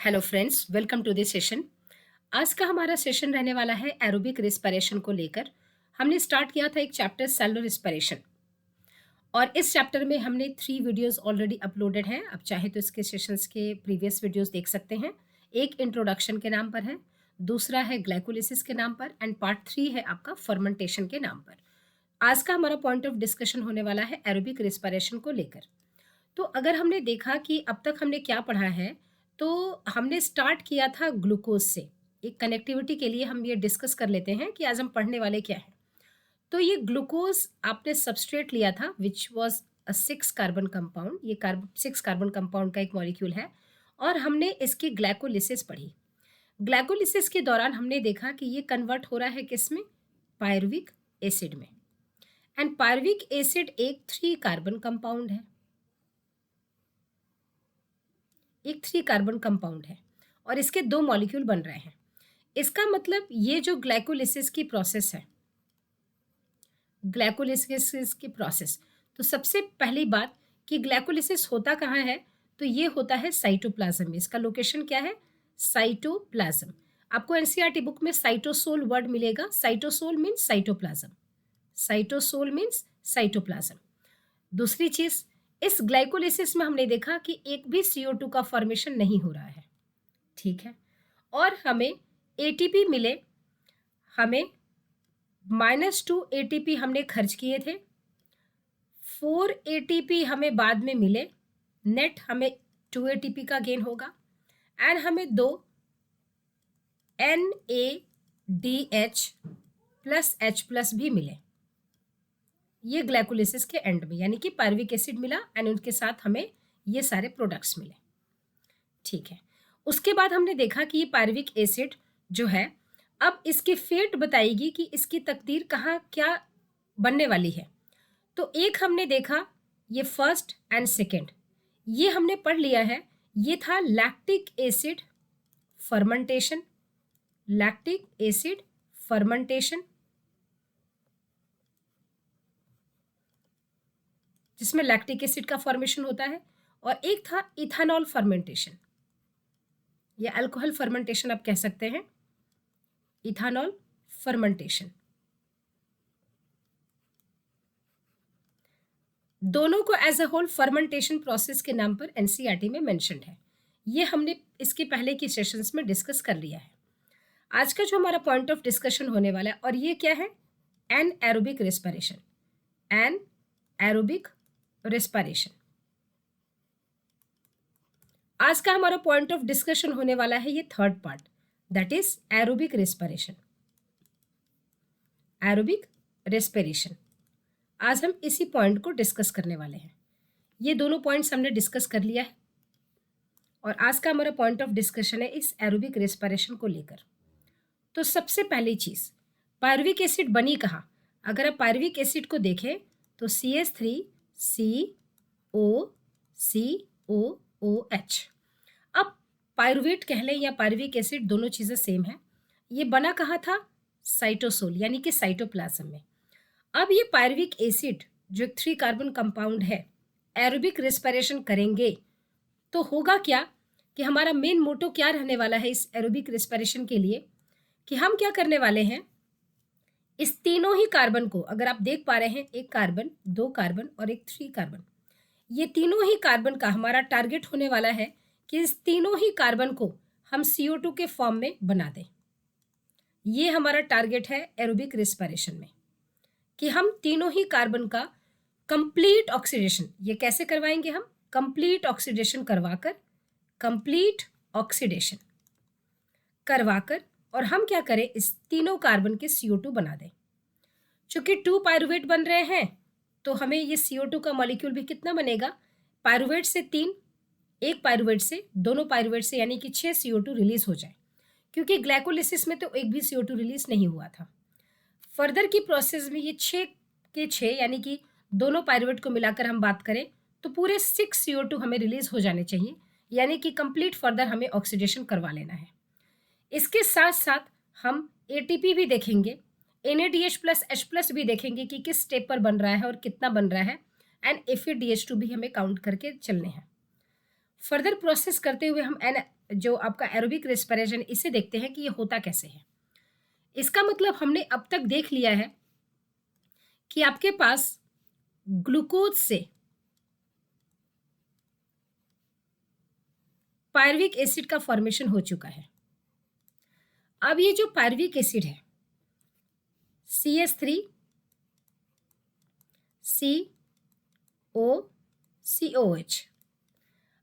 Hello friends, welcome to this session. आज का हमारा सेशन रहने वाला है एरोबिक रिस्पिरेशन को लेकर। हमने स्टार्ट किया था एक चैप्टर सेलुलर रिस्पिरेशन और इस चैप्टर में हमने 3 वीडियोस ऑलरेडी अपलोडेड हैं। आप चाहे तो इसके सेशंस के प्रीवियस वीडियोस देख सकते हैं। एक इंट्रोडक्शन के नाम पर है, दूसरा है ग्लाइकोलिसिस के नाम पर एंड पार्ट 3 है आपका फर्मेंटेशन के नाम पर। आज का हमारा पॉइंट ऑफ डिस्कशन होने वाला है एरोबिक रिस्पिरेशन को लेकर। तो अगर हमने देखा कि अब तक हमने क्या पढ़ा है, तो हमने स्टार्ट किया था ग्लूकोज से। एक कनेक्टिविटी के लिए हम ये डिस्कस कर लेते हैं कि आज हम पढ़ने वाले क्या हैं। तो ये ग्लूकोज आपने सबस्ट्रेट लिया था which was a 6 carbon compound. ये 6 कार्बन कंपाउंड का एक मॉलिक्यूल है और हमने इसकी ग्लाइकोलिसिस पढ़ी। ग्लाइकोलिसिस के दौरान हमने देखा कि ये कन्वर्ट हो रहा है किसमें? पायरुविक एसिड में। एंड पायरुविक एसिड एक 3 कार्बन कंपाउंड है, एक 3 कार्बन कंपाउंड है और इसके 2 मॉलिक्यूल बन रहे हैं। इसका मतलब ये जो ग्लाइकोलिसिस की प्रोसेस है, ग्लाइकोलिसिस की प्रोसेस, तो सबसे पहली बात कि ग्लाइकोलिसिस होता कहाँ है, तो ये होता है साइटोप्लाज्म में। इसका लोकेशन क्या है? साइटोप्लाज्म। आपको एनसीईआरटी बुक में साइटोसोल वर्ड मिलेगा। Cytosol means cytoplasm, cytosol means cytoplasm. दूसरी चीज, इस ग्लाइकोलिसिस में हमने देखा कि एक भी CO2 का फॉर्मेशन नहीं हो रहा है, ठीक है, और हमें एटीपी मिले। हमें -2 एटीपी हमने खर्च किए थे, 4 एटीपी हमें बाद में मिले। नेट हमें 2 एटीपी का गेन होगा एंड हमें 2 NADH प्लस H+ भी मिले। ये ग्लाइकोलिसिस के एंड में, यानी कि पायरुविक एसिड मिला एंड उनके साथ हमें ये सारे प्रोडक्ट्स मिले, ठीक है। उसके बाद हमने देखा कि ये पायरुविक एसिड जो है, अब इसकी फेट बताएगी कि इसकी तकदीर कहाँ क्या बनने वाली है। तो एक हमने देखा ये फर्स्ट एंड सेकेंड, ये हमने पढ़ लिया है। ये था lactic acid fermentation, lactic acid fermentation, जिसमें लैक्टिक एसिड का फॉर्मेशन होता है, और एक था इथानॉल फर्मेंटेशन या अल्कोहल फर्मेंटेशन आप कह सकते हैं, इथानॉल फर्मेंटेशन। दोनों को as a whole fermentation process के नाम पर एनसीईआरटी में मेंशन्ड है। ये हमने इसके पहले की सेशंस में डिस्कस कर लिया है। आज का जो हमारा पॉइंट ऑफ डिस्कशन होने वाला है, और ये क्या है? Anaerobic respiration, anaerobic respiration. आज का हमारा पॉइंट ऑफ डिस्कशन होने वाला है ये third part, that is aerobic respiration, aerobic respiration. आज हम इसी पॉइंट को डिस्कस करने वाले हैं। ये दोनों पॉइंट्स हमने डिस्कस कर लिया है और आज का हमारा पॉइंट ऑफ डिस्कशन है इस एरोबिक रेस्पिरेशन को लेकर। तो सबसे पहली चीज, पायरुविक एसिड बनी कहाँ? अगर आप पायरुविक एसिड को देखें तो CH3COCOOH। अब पायरुवेट कह लें या पायरुविक एसिड, दोनों चीजें सेम है। ये बना कहाँ था? साइटोसोल यानी कि साइटोप्लाज्म में। अब ये पायरुविक एसिड जो 3 कार्बन कंपाउंड है, एरोबिक रेस्पिरेशन करेंगे तो होगा क्या कि हमारा मेन मोटो क्या रहने वाला है इस एरोबिक रेस्पिरेशन के लिए, कि हम क्या करने वाले हैं, इस तीनों ही कार्बन को, अगर आप देख पा रहे हैं, एक कार्बन, 2 कार्बन और एक 3 कार्बन, ये तीनों ही कार्बन का हमारा टारगेट होने वाला है कि इस तीनों ही कार्बन को हम CO2 के फॉर्म में बना दें। ये हमारा टारगेट है एरोबिक रेस्पिरेशन में, कि हम तीनों ही कार्बन का कंप्लीट ऑक्सीडेशन, ये कैसे करवाएंगे हम? कंप्लीट ऑक्सीडेशन करवाकर, कंप्लीट ऑक्सीडेशन करवाकर, और हम क्या करें, इस तीनों कार्बन के CO2 बना दें। चूंकि 2 पायरुवेट बन रहे हैं तो हमें ये CO2 का मॉलिक्यूल भी कितना बनेगा? पायरुवेट से 3, एक पायरुवेट से, दोनों पायरुवेट से, यानी कि 6 CO2 रिलीज हो जाए, क्योंकि ग्लाइकोलिसिस में तो एक भी CO2 रिलीज नहीं हुआ था। फर्दर की प्रोसेस में ये 6 के 6, यानी कि दोनों पायरुवेट को मिलाकर हम बात करें तो पूरे 6 CO2 हमें रिलीज हो जाने चाहिए, यानी कि कंप्लीट फर्दर हमें ऑक्सीडेशन करवा लेना है। इसके साथ साथ हम एटीपी भी देखेंगे, NADH प्लस H+ भी देखेंगे कि किस स्टेप पर बन रहा है और कितना बन रहा है, एंड FADH2 भी हमें काउंट करके चलने हैं। फर्दर प्रोसेस करते हुए हम जो आपका एरोबिक रेस्पिरेशन, इसे देखते हैं कि ये होता कैसे है। इसका मतलब हमने अब तक देख लिया है कि आपके पास ग्लूकोज से पायरुविक एसिड का फॉर्मेशन हो चुका है। अब ये जो पायरुविक एसिड है CH3 COCOH,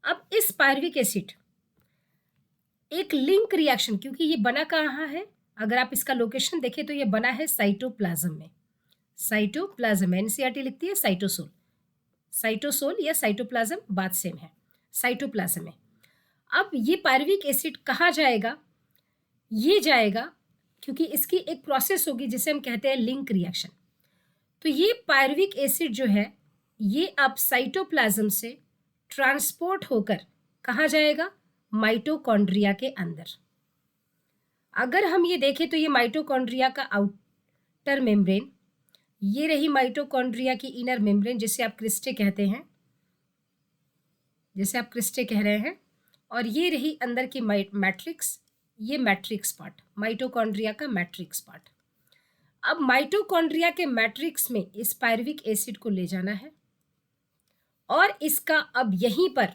अब इस पायरुविक एसिड एक लिंक रिएक्शन, क्योंकि ये बना कहाँ है, अगर आप इसका लोकेशन देखें तो ये बना है साइटोप्लाज्म में। साइटोप्लाज्म, एनसीईआरटी लिखती है साइटोसोल, साइटोसोल या साइटोप्लाज्म बात सेम है, साइटोप्लाज्म में। अब ये पायरुविक एसिड कहाँ जाएगा, ये जाएगा क्योंकि इसकी एक प्रोसेस होगी जिसे हम कहते हैं लिंक रिएक्शन। तो ये पायरुविक एसिड जो है ये अब साइटोप्लाज्म से ट्रांसपोर्ट होकर कहाँ जाएगा, माइटोकॉन्ड्रिया के अंदर। अगर हम ये देखें तो ये माइटोकॉन्ड्रिया का आउटर मेम्ब्रेन, ये रही माइटोकॉन्ड्रिया की इनर मेम्ब्रेन जिसे आप क्रिस्टे कहते हैं, जिसे आप क्रिस्टे कह रहे हैं, और ये रही अंदर की मैट्रिक्स, ये मैट्रिक्स पार्ट, माइटोकॉन्ड्रिया का मैट्रिक्स पार्ट। अब माइटोकॉन्ड्रिया के मैट्रिक्स में इस पायरुविक एसिड को ले जाना है और इसका अब यहीं पर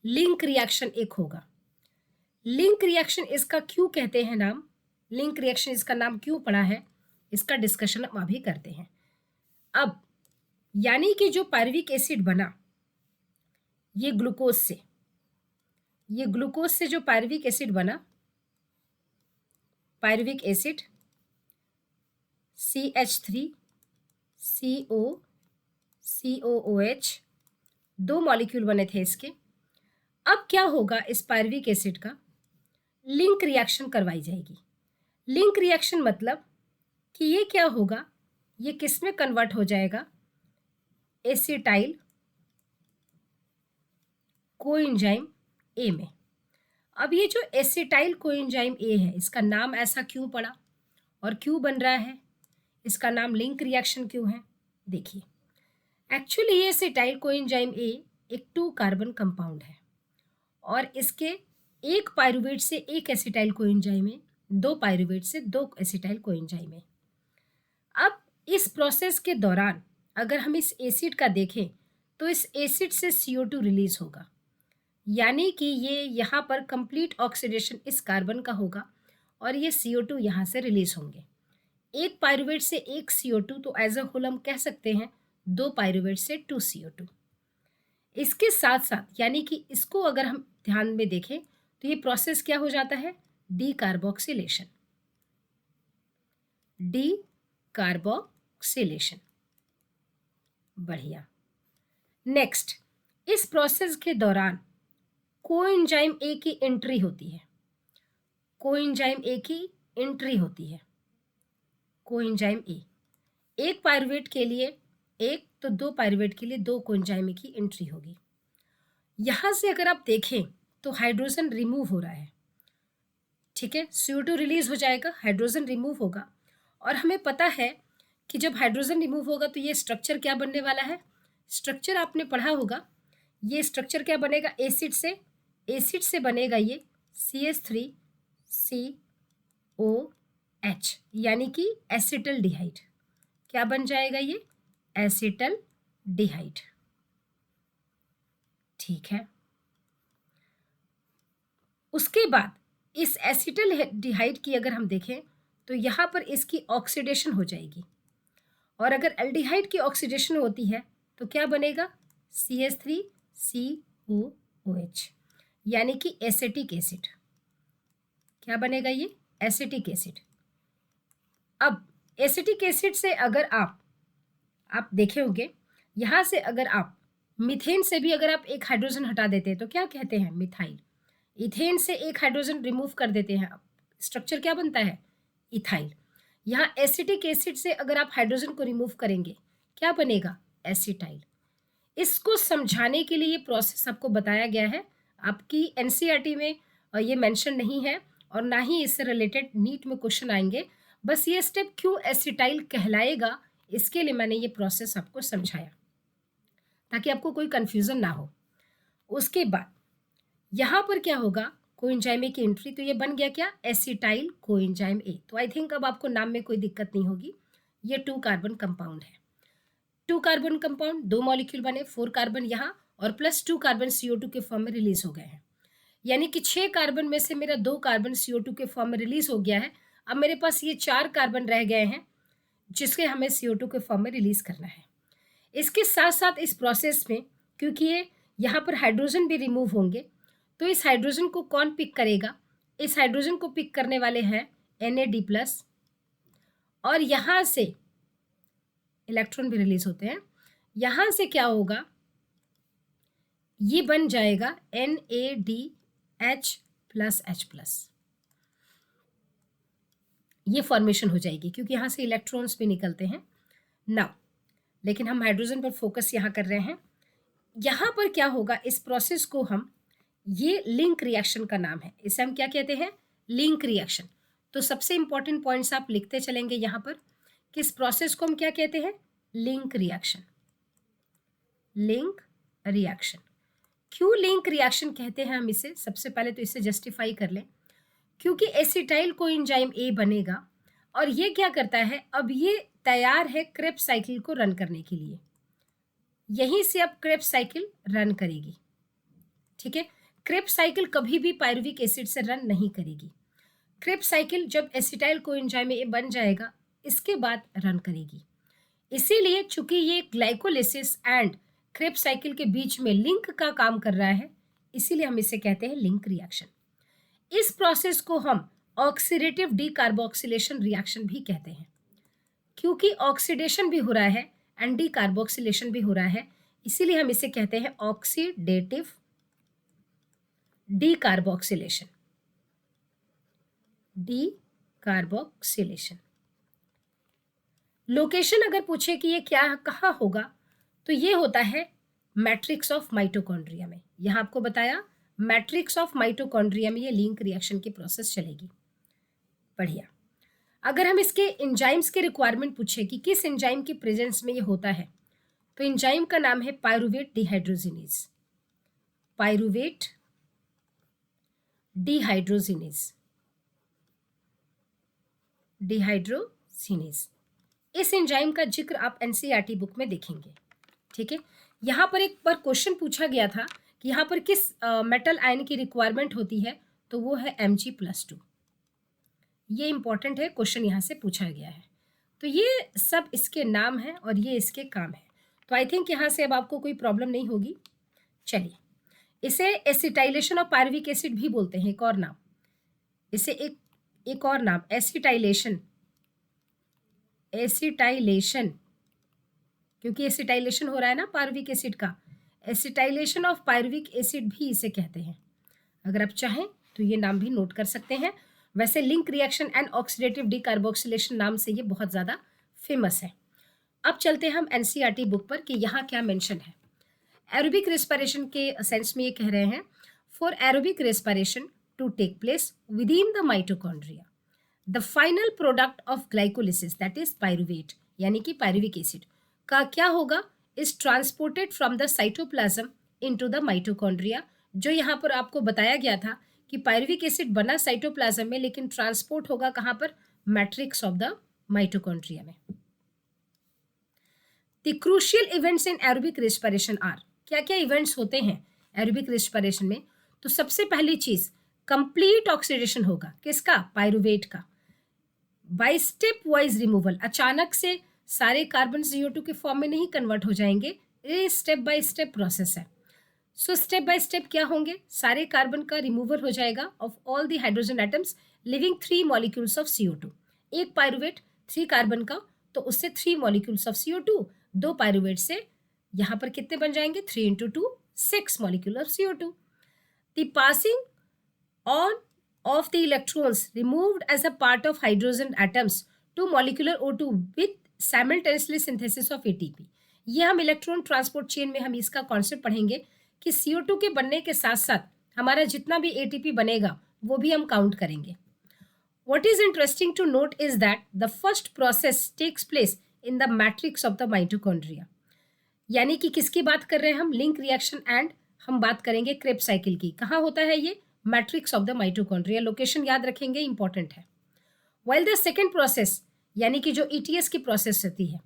लिंक रिएक्शन एक होगा। लिंक रिएक्शन इसका क्यों कहते हैं नाम, लिंक रिएक्शन इसका नाम क्यों पड़ा है, इसका डिस्कशन हम अभी करते हैं। अब यानी कि जो पायरुविक एसिड बना ये ग्लूकोज से, ये ग्लूकोज से जो पायरुविक एसिड बना, pyruvic acid CH3 COCOOH, 2 molecule बने थे इसके। अब क्या होगा, इस पायरुविक एसिड का लिंक रिएक्शन करवाई जाएगी। लिंक रिएक्शन मतलब कि ये क्या होगा, ये किस में कन्वर्ट हो जाएगा, एसिटाइल कोएंजाइम ए में। अब ये जो एसिटाइल कोएंजाइम ए है, इसका नाम ऐसा क्यों पड़ा और क्यों बन रहा है, इसका नाम लिंक रिएक्शन क्यों है, देखिए। एक्चुअली ये एसिटाइल कोएंजाइम ए एक 2 कार्बन कंपाउंड है और इसके एक पायरुवेट से एक एसिटाइल कोएंजाइम है, 2 पायरुवेट से 2 एसिटाइल कोएंजाइम है। अब इस प्रोसेस के दौरान अगर हम इस एसिड का देखें तो इस एसिड से CO2 रिलीज होगा, यानी कि ये यहाँ पर कंप्लीट ऑक्सीडेशन इस कार्बन का होगा और ये CO2 यहाँ से रिलीज होंगे। एक पायरुवेट से एक CO2, तो एज अ होल हम कह सकते हैं 2 पायरुवेट से 2 CO2। इसके साथ साथ यानी कि इसको अगर हम ध्यान में देखें तो ये प्रोसेस क्या हो जाता है, डीकार्बोक्सिलेशन, डीकार्बोक्सिलेशन। बढ़िया। नेक्स्ट, इस प्रोसेस के दौरान कोएंजाइम ए की एंट्री होती है, कोएंजाइम ए की एंट्री होती है, कोएंजाइम ए, एक पायरुवेट के लिए एक, तो 2 पायरुवेट के लिए 2 कोएंजाइम ए की एंट्री होगी। यहाँ से अगर आप देखें तो हाइड्रोजन रिमूव हो रहा है, ठीक है, CO2 रिलीज हो जाएगा, हाइड्रोजन रिमूव होगा, और हमें पता है कि जब हाइड्रोजन रिमूव होगा तो ये स्ट्रक्चर क्या बनने वाला है, स्ट्रक्चर आपने पढ़ा होगा, ये स्ट्रक्चर क्या बनेगा, एसिड से बनेगा ये CH3COH, यानी कि एसिटल्डिहाइड। क्या बन जाएगा ये, एसिटल्डिहाइड, ठीक है। उसके बाद इस एसिटल्डिहाइड की अगर हम देखें तो यहाँ पर इसकी ऑक्सीडेशन हो जाएगी, और अगर एल्डिहाइड की ऑक्सीडेशन होती है तो क्या बनेगा, CH3COOH, यानी कि एसिटिक एसिड। क्या बनेगा ये, एसिटिक एसिड। अब एसिटिक एसिड से अगर आप देखे होंगे, यहाँ से अगर आप मीथेन से भी अगर आप एक हाइड्रोजन हटा देते हैं तो क्या कहते हैं, मिथाइल। इथेन से एक हाइड्रोजन रिमूव कर देते हैं, स्ट्रक्चर क्या बनता है, इथाइल। यहाँ एसिटिक एसिड से अगर आप हाइड्रोजन को रिमूव करेंगे क्या बनेगा, एसिटाइल। इसको समझाने के लिए ये प्रोसेस आपको बताया गया है, आपकी एनसीईआरटी में ये मेंशन नहीं है और ना ही इससे रिलेटेड नीट में क्वेश्चन आएंगे। बस ये स्टेप क्यों एसिटाइल कहलाएगा, इसके लिए मैंने ये प्रोसेस आपको समझाया ताकि आपको कोई कंफ्यूजन ना हो। उसके बाद यहाँ पर क्या होगा, कोएंजाइम ए की एंट्री, तो ये बन गया क्या, एसिटाइल कोएंजाइम ए। तो आई थिंक अब आपको नाम में कोई दिक्कत नहीं होगी। ये 2 कार्बन कंपाउंड है। 2 कार्बन कंपाउंड, 2 मॉलिक्यूल बने, 4 कार्बन यहाँ और प्लस 2 कार्बन CO2 के फॉर्म में रिलीज हो गए हैं। यानी कि 6 कार्बन में से मेरा 2 कार्बन CO2 के फॉर्म में रिलीज हो गया है। अब मेरे पास ये 4 कार्बन रह गए हैं जिसके हमें CO2 के फॉर्म में रिलीज करना है। इसके साथ साथ इस प्रोसेस में, क्योंकि ये यहाँ पर हाइड्रोजन भी रिमूव होंगे, तो इस हाइड्रोजन को कौन पिक करेगा, इस हाइड्रोजन को पिक करने वाले हैं NAD+, और यहाँ से इलेक्ट्रॉन भी रिलीज होते हैं। यहाँ से क्या होगा, ये बन जाएगा NADH+H+, ये फॉर्मेशन हो जाएगी क्योंकि यहाँ से इलेक्ट्रॉन्स भी निकलते हैं नाउ। लेकिन हम हाइड्रोजन पर फोकस यहाँ कर रहे हैं। यहाँ पर क्या होगा, इस प्रोसेस को हम, ये लिंक रिएक्शन का नाम है, इसे हम क्या कहते हैं, लिंक रिएक्शन। तो सबसे इंपॉर्टेंट पॉइंट्स आप लिखते चलेंगे यहाँ पर कि इस प्रोसेस को हम क्या कहते हैं, लिंक रिएक्शन। लिंक रिएक्शन, क्यों लिंक रिएक्शन कहते हैं हम इसे, सबसे पहले तो इसे जस्टिफाई कर लें। क्योंकि एसिटाइल कोएंजाइम ए बनेगा और ये क्या करता है, अब ये तैयार है क्रेब्स साइकिल को रन करने के लिए। यहीं से अब क्रेब्स साइकिल रन करेगी, ठीक है। क्रेब्स साइकिल कभी भी पायरुविक एसिड से रन नहीं करेगी। क्रेब्स साइकिल जब एसिटाइल कोएंजाइम ए बन जाएगा इसके बाद रन करेगी। इसीलिए चूंकि ये ग्लाइकोलिसिस एंड क्रेब्स साइकिल के बीच में लिंक का काम कर रहा है, इसीलिए हम इसे कहते हैं लिंक रिएक्शन। इस प्रोसेस को हम ऑक्सीडेटिव डीकार्बोक्सिलेशन रिएक्शन भी कहते हैं, क्योंकि ऑक्सीडेशन भी हो रहा है एंड डीकार्बोक्सिलेशन भी हो रहा है, इसीलिए हम इसे कहते हैं ऑक्सीडेटिव डीकार्बोक्सिलेशन। डीकार्बोक्सिलेशन लोकेशन अगर पूछे कि ये क्या कहाँ होगा, तो ये होता है मैट्रिक्स ऑफ माइटोकॉन्ड्रिया में। यहाँ आपको बताया मैट्रिक्स ऑफ माइटोकॉन्ड्रिया में ये लिंक रिएक्शन की प्रोसेस चलेगी। बढ़िया। अगर हम इसके एंजाइम्स के रिक्वायरमेंट पूछे कि किस एंजाइम की प्रेजेंस में ये होता है, तो एंजाइम का नाम है pyruvate dehydrogenase. Pyruvate dehydrogenase, dehydrogenase. इस एंजाइम का जिक्र आप एनसीईआरटी बुक में देखेंगे, ठीक है। यहाँ पर एक बार क्वेश्चन पूछा गया था कि यहाँ पर किस मेटल आयन की रिक्वायरमेंट होती है, तो वो है Mg+2। ये इंपॉर्टेंट है, क्वेश्चन यहाँ से पूछा गया है। तो ये सब इसके नाम हैं और ये इसके काम है। तो आई थिंक यहाँ से अब आपको कोई प्रॉब्लम नहीं होगी। चलिए, इसे एसिटाइलेशन ऑफ पायरुविक एसिड भी बोलते हैं, एक और नाम, इसे एक और नाम एसिटाइलेशन। एसिटाइलेशन, क्योंकि एसिटाइलेशन हो रहा है ना पायरुविक एसिड का, एसिटाइलेशन ऑफ पायरुविक एसिड भी इसे कहते हैं। अगर आप चाहें तो ये नाम भी नोट कर सकते हैं। वैसे link reaction and oxidative decarboxylation नाम से ये बहुत ज़्यादा फेमस है। अब चलते हैं हम एनसीईआरटी बुक पर कि यहाँ क्या मेंशन है। एरोबिक रेस्पिरेशन के सेंस में ये कह रहे हैं, for aerobic respiration to take place within the mitochondria the final product of glycolysis that is pyruvate, यानी कि पायरुविक एसिड का क्या होगा, is transported from the cytoplasm into the mitochondria. जो यहाँ पर आपको बताया गया था कि पायरुविक एसिड बना साइटोप्लाज्म में, लेकिन ट्रांसपोर्ट होगा कहाँ पर, मैट्रिक्स ऑफ द माइटोकॉन्ड्रिया में। The crucial events in aerobic respiration are, क्या क्या इवेंट्स होते हैं एरोबिक रेस्पिरेशन में। तो सबसे पहली चीज, कंप्लीट ऑक्सीडेशन होगा, किसका, पायरुवेट का। बाय स्टेप वाइज रिमूवल, अचानक से सारे कार्बन CO2 के फॉर्म में नहीं कन्वर्ट हो जाएंगे, ये स्टेप बाय स्टेप प्रोसेस है। सो स्टेप बाय स्टेप क्या होंगे, सारे कार्बन का रिमूवल हो जाएगा of all the hydrogen atoms living 3 molecules of CO2। एक पायरुवेट 3 कार्बन का, तो उससे 3 मॉलिक्यूल्स ऑफ CO2, 2 पायरुवेट से यहाँ पर कितने बन जाएंगे, 3 × 2 6 molecule of CO2। The passing on of the electrons removed as a part of hydrogen atoms to molecular O2 with simultaneously synthesis of ATP। ये हम इलेक्ट्रॉन ट्रांसपोर्ट चेन में हम इसका कॉन्सेप्ट पढ़ेंगे कि CO2 के बनने के साथ साथ हमारा जितना भी ATP बनेगा वो भी हम काउंट करेंगे। What is interesting to note is that the first process takes place in the matrix of the mitochondria। यानी कि किसकी बात कर रहे हैं हम, लिंक रिएक्शन एंड हम बात करेंगे क्रेब्स साइकिल की। कहाँ होता है ये, matrix of the mitochondria. Location याद रखेंगे, इंपॉर्टेंट है। वाइल द सेकेंड प्रोसेस यानी कि जो ईटीएस की प्रोसेस होती है,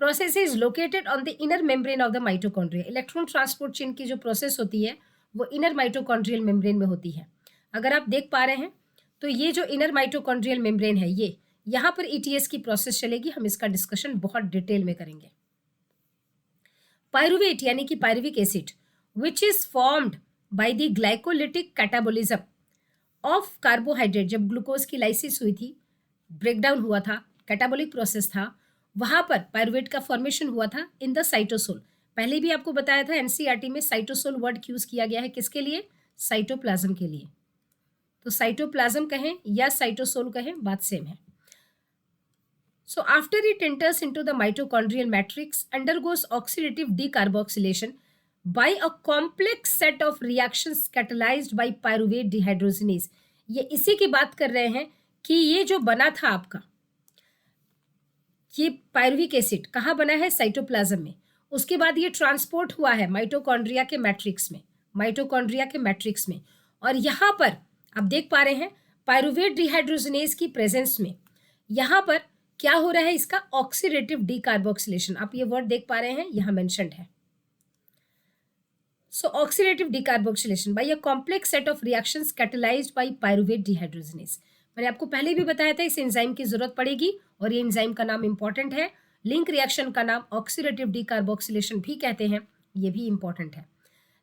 process is located on the inner membrane of the mitochondria. Electron transport chain की जो प्रोसेस होती है वो इनर माइटोकॉन्ड्रियल मेम्ब्रेन में होती है। अगर आप देख पा रहे हैं तो ये जो इनर माइटोकॉन्ड्रियल मेम्ब्रेन है, ये यहाँ पर ईटीएस की प्रोसेस चलेगी। हम इसका डिस्कशन बहुत डिटेल में करेंगे। पायरुवेट यानी कि pyruvic acid which is formed by the glycolytic catabolism of carbohydrate. जब ग्लूकोज की लाइसिस हुई थी, ब्रेकडाउन हुआ था, कैटाबोलिक प्रोसेस था, वहां पर पायरुवेट का फॉर्मेशन हुआ था इन द साइटोसोल। पहले भी आपको बताया था एनसीईआरटी में साइटोसोल वर्ड यूज किया गया है, किसके लिए? साइटोप्लाज्म के लिए। तो साइटोप्लाज्म कहें या साइटोसोल कहें, बात सेम है। So after it enters into the mitochondrial matrix, undergoes oxidative decarboxylation by a complex set of reactions catalyzed by pyruvate dehydrogenase। ये इसी की बात कर रहे हैं कि ये जो बना था आपका, ये पायरुविक एसिड कहाँ बना है? साइटोप्लाज्म में। उसके बाद ये ट्रांसपोर्ट हुआ है माइटोकॉन्ड्रिया के मैट्रिक्स में, माइटोकॉन्ड्रिया के मैट्रिक्स में। और यहाँ पर आप देख पा रहे हैं पायरुवेट डिहाइड्रोजनेज की प्रेजेंस में यहाँ पर क्या हो रहा है? इसका ऑक्सीडेटिव डीकार्बोक्सिलेशन। आप ये वर्ड देख पा रहे हैं, यहाँ मेंशन्ड है। So oxidative decarboxylation by a complex set of reactions catalysed by pyruvate dehydrogenase. मैंने आपको पहले भी बताया था इस एंजाइम की जरूरत पड़ेगी, और ये एंजाइम का नाम इंपॉर्टेंट है। लिंक रिएक्शन का नाम ऑक्सीडेटिव डीकार्बोक्सिलेशन भी कहते हैं, ये भी इंपॉर्टेंट है।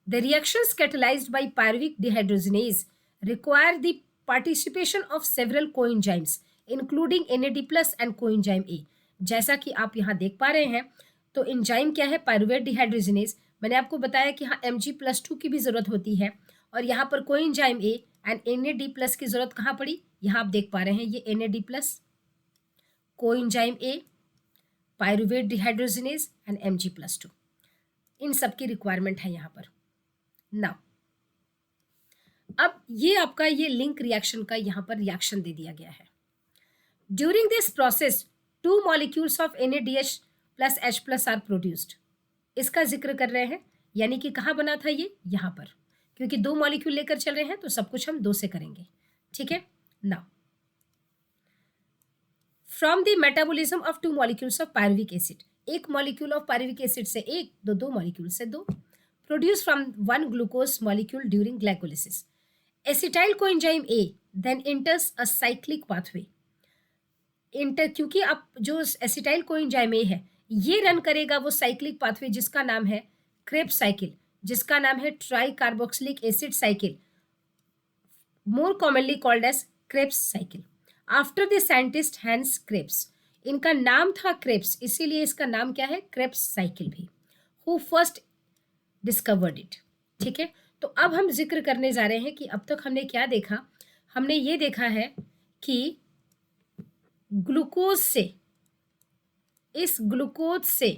The reactions catalysed by pyruvic dehydrogenase require the participation of several coenzymes including NAD+ and coenzyme A. जैसा कि आप यहाँ देख पा रहे हैं, तो एंजाइम क्या है? Pyruvate dehydrogenase. मैंने आपको बताया कि यहाँ Mg+2 की भी जरूरत होती है, और यहाँ पर कोएंजाइम ए एंड NAD+ की जरूरत कहाँ पड़ी? यहाँ आप देख पा रहे हैं, ये NAD+, coenzyme A, pyruvate dehydrogenase and Mg+2, इन सब की रिक्वायरमेंट है यहाँ पर। नाउ अब ये आपका ये लिंक रिएक्शन का यहाँ पर रिएक्शन दे दिया गया है। During this process, 2 molecules of NADH+ H+ are produced। इसका जिक्र कर रहे हैं, यानी कि कहाँ बना था ये? यहाँ पर। क्योंकि 2 मॉलिक्यूल लेकर चल रहे हैं तो सब कुछ हम 2 से करेंगे, ठीक है। Now from the metabolism of 2 molecules of pyruvic acid, एक मॉलिक्यूल ऑफ पायरुविक एसिड से एक, दो मॉलिक्यूल से 2, produce from 1 glucose molecule during glycolysis. Acetyl coenzyme A then enters a cyclic pathway. क्योंकि आप जो एसिटाइल कोएंजाइम ए है, ये रन करेगा वो साइक्लिक पाथवे जिसका नाम है क्रेब्स साइकिल, जिसका नाम है tricarboxylic acid cycle, more commonly called as Krebs cycle, after the scientist Hans Krebs. इनका नाम था क्रेब्स, इसीलिए इसका नाम क्या है? क्रेब्स साइकिल भी, हु फर्स्ट डिस्कवर्ड इट, ठीक है। तो अब हम जिक्र करने जा रहे हैं कि अब तक हमने क्या देखा। हमने ये देखा है कि ग्लूकोज से, इस ग्लूकोज से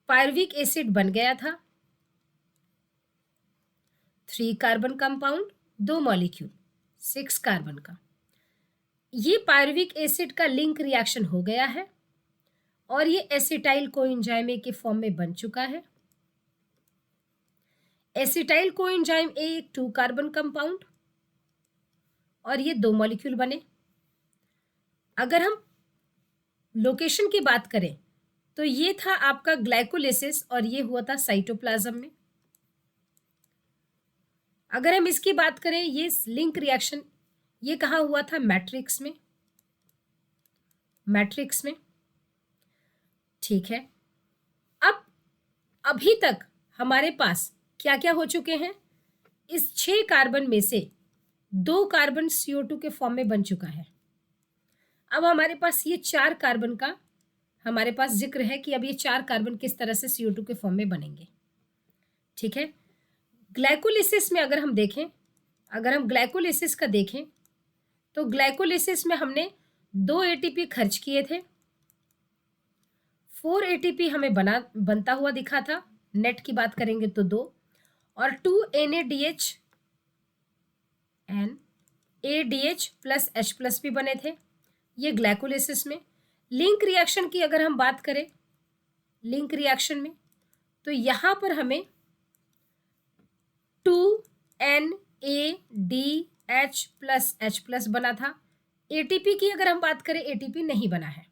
पायरुविक एसिड बन गया था, 3 कार्बन कंपाउंड, 2 मॉलिक्यूल, 6 कार्बन का। ये पायरुविक एसिड का लिंक रिएक्शन हो गया है और ये एसिटाइल कोएंजाइम ए के फॉर्म में बन चुका है। एसिटाइल कोएंजाइम ए एक 2 कार्बन कंपाउंड और ये 2 मॉलिक्यूल बने। अगर हम लोकेशन की बात करें तो ये था आपका ग्लाइकोलिसिस और ये हुआ था साइटोप्लाज्म में। अगर हम इसकी बात करें, ये लिंक रिएक्शन ये कहाँ हुआ था? मैट्रिक्स में, मैट्रिक्स में, ठीक है। अब अभी तक हमारे पास क्या क्या हो चुके हैं? इस 6 कार्बन में से 2 कार्बन CO2 के फॉर्म में बन चुका है। अब हमारे पास ये 4 कार्बन का हमारे पास जिक्र है कि अब ये 4 कार्बन किस तरह से CO2 के फॉर्म में बनेंगे, ठीक है। ग्लाइकोलिसिस में अगर हम देखें, अगर हम ग्लाइकोलिसिस का देखें तो ग्लाइकोलिसिस में हमने 2 ATP खर्च किए थे, 4 ATP हमें बनता हुआ दिखा था, नेट की बात करेंगे तो 2, और 2 NADH एंड ADH+H+ भी बने थे, ये ग्लाइकोलिसिस में। लिंक रिएक्शन की अगर हम बात करें, लिंक रिएक्शन में, तो यहाँ पर हमें 2 ADH+H+ बना था। एटीपी की अगर हम बात करें, एटीपी नहीं बना है,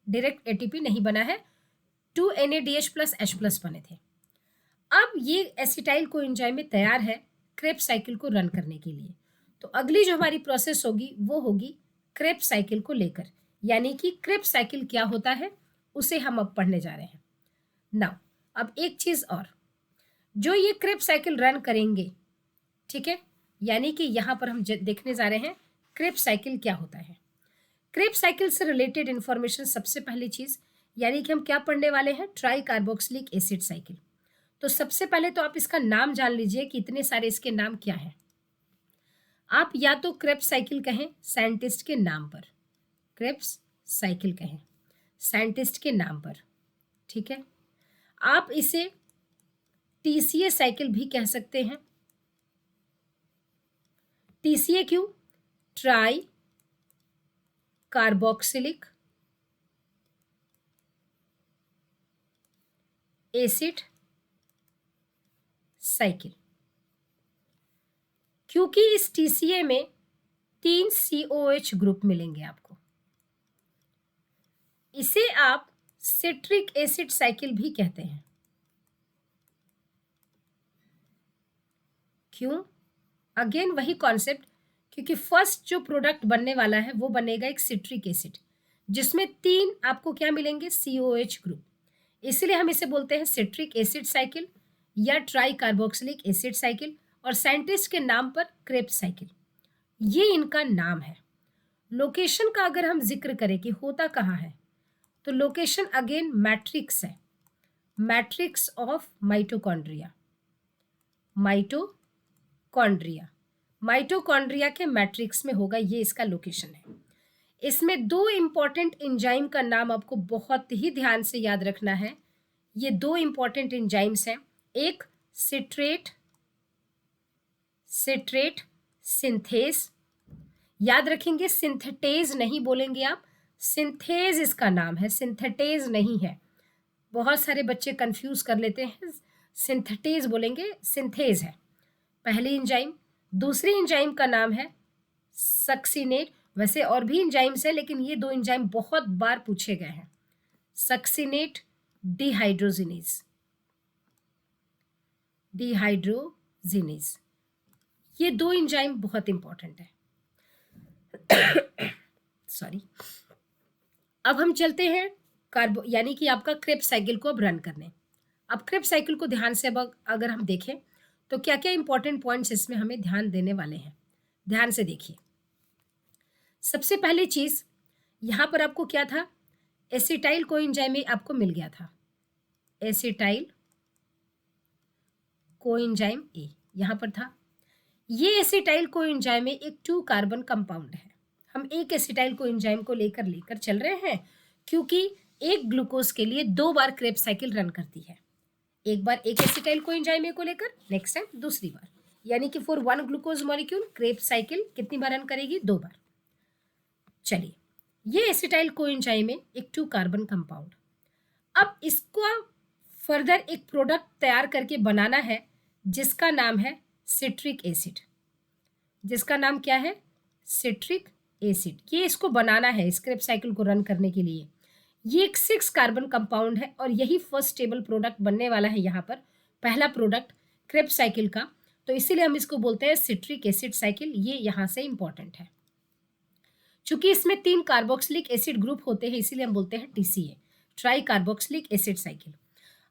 डायरेक्ट एटीपी नहीं बना है, 2 NADH+H+ बने थे। अब ये एसिटाइल कोएंजाइम में तैयार है क्रेब्स साइकिल को रन करने के लिए। तो अगली जो हमारी प्रोसेस होगी वो होगी क्रेब्स साइकिल को लेकर, यानी कि क्रेब्स साइकिल क्या होता है उसे हम अब पढ़ने जा रहे हैं। नाउ अब एक चीज और, जो ये क्रेब्स साइकिल रन करेंगे, ठीक है, यानी कि यहाँ पर हम देखने जा रहे हैं क्रेब्स साइकिल क्या होता है। क्रेब्स साइकिल से रिलेटेड इंफॉर्मेशन सबसे पहली चीज, यानी कि हम क्या पढ़ने वाले हैं, ट्राई कार्बोक्सिलिक एसिड साइकिल। तो सबसे पहले तो आप इसका नाम जान लीजिए कि इतने सारे इसके नाम क्या हैं। आप या तो क्रेब्स साइकिल कहें साइंटिस्ट के नाम पर, क्रेब्स साइकिल कहें साइंटिस्ट के नाम पर, ठीक है। आप इसे TCA साइकिल भी कह सकते हैं। TCA क्यों? ट्राई कार्बोक्सिलिक एसिड साइकिल, क्योंकि इस TCA में 3 COH ग्रुप मिलेंगे आपको। इसे आप सिट्रिक एसिड साइकिल भी कहते हैं। क्यों? अगेन वही कॉन्सेप्ट, क्योंकि फर्स्ट जो प्रोडक्ट बनने वाला है वो बनेगा एक सिट्रिक एसिड, जिसमें 3 आपको क्या मिलेंगे, COH ग्रुप। इसलिए हम इसे बोलते हैं सिट्रिक एसिड साइकिल या ट्राई कार्बोक्सिलिक एसिड साइकिल, और साइंटिस्ट के नाम पर क्रेब्स साइकिल, ये इनका नाम है। लोकेशन का अगर हम जिक्र करें कि होता कहाँ है, तो लोकेशन अगेन मैट्रिक्स है, मैट्रिक्स ऑफ माइटोकॉन्ड्रिया, माइटोकॉन्ड्रिया के मैट्रिक्स में होगा, ये इसका लोकेशन है। इसमें 2 इंपॉर्टेंट एंजाइम का नाम आपको बहुत ही ध्यान से याद रखना है। ये 2 इंपॉर्टेंट एंजाइम्स हैं, एक सिट्रेट सिंथेज, याद रखेंगे सिंथेटेज नहीं बोलेंगे आप, सिंथेज इसका नाम है, सिंथेटेज नहीं है। बहुत सारे बच्चे कंफ्यूज कर लेते हैं, सिंथेटेज बोलेंगे, सिंथेज है पहली एंजाइम। दूसरी एंजाइम का नाम है सक्सिनेट, वैसे और भी एंजाइम्स है लेकिन ये 2 एंजाइम बहुत बार पूछे गए हैं, सक्सिनेट डिहाइड्रोजिनेज, ये 2 एंजाइम बहुत इंपॉर्टेंट है। सॉरी। अब हम चलते हैं कार्बो यानी कि आपका क्रेब्स साइकिल को अब रन करने। अब क्रेब्स साइकिल को ध्यान से अब अगर हम देखें तो क्या क्या इंपॉर्टेंट पॉइंट्स इसमें हमें ध्यान देने वाले हैं, ध्यान से देखिए। सबसे पहली चीज, यहां पर आपको क्या था, एसिटाइल कोएंजाइम आपको मिल गया था, एसिटाइल कोएंजाइम ए यहां पर था। ये एसिटाइल कोएंजाइम एक 2 कार्बन कंपाउंड है। हम एक एसिटाइल कोएंजाइम को लेकर चल रहे हैं, क्योंकि एक ग्लूकोज के लिए 2 बार क्रेब्स साइकिल रन करती है, एक बार एक एसिटाइल कोएंजाइम को लेकर, नेक्स्ट टाइम दूसरी बार, यानी कि for 1 glucose molecule Krebs cycle कितनी बार रन करेगी, 2 बार। चलिए, ये एसिटाइल कोएंजाइम एक 2 कार्बन कंपाउंड, अब इसको फर्दर एक प्रोडक्ट तैयार करके बनाना है जिसका नाम है सिट्रिक एसिड, जिसका नाम क्या है, सिट्रिक एसिड। ये इसको बनाना है इस क्रेब्स साइकिल को रन करने के लिए। ये एक 6 कार्बन कंपाउंड है और यही फर्स्ट स्टेबल प्रोडक्ट बनने वाला है, यहाँ पर पहला प्रोडक्ट क्रेब्स साइकिल का, तो इसीलिए हम इसको बोलते हैं सिट्रिक एसिड साइकिल। ये यहाँ से इंपॉर्टेंट है, चूंकि इसमें 3 कार्बोक्सिलिक एसिड ग्रुप होते हैं इसीलिए हम बोलते हैं TCA, try carboxylic acid cycle.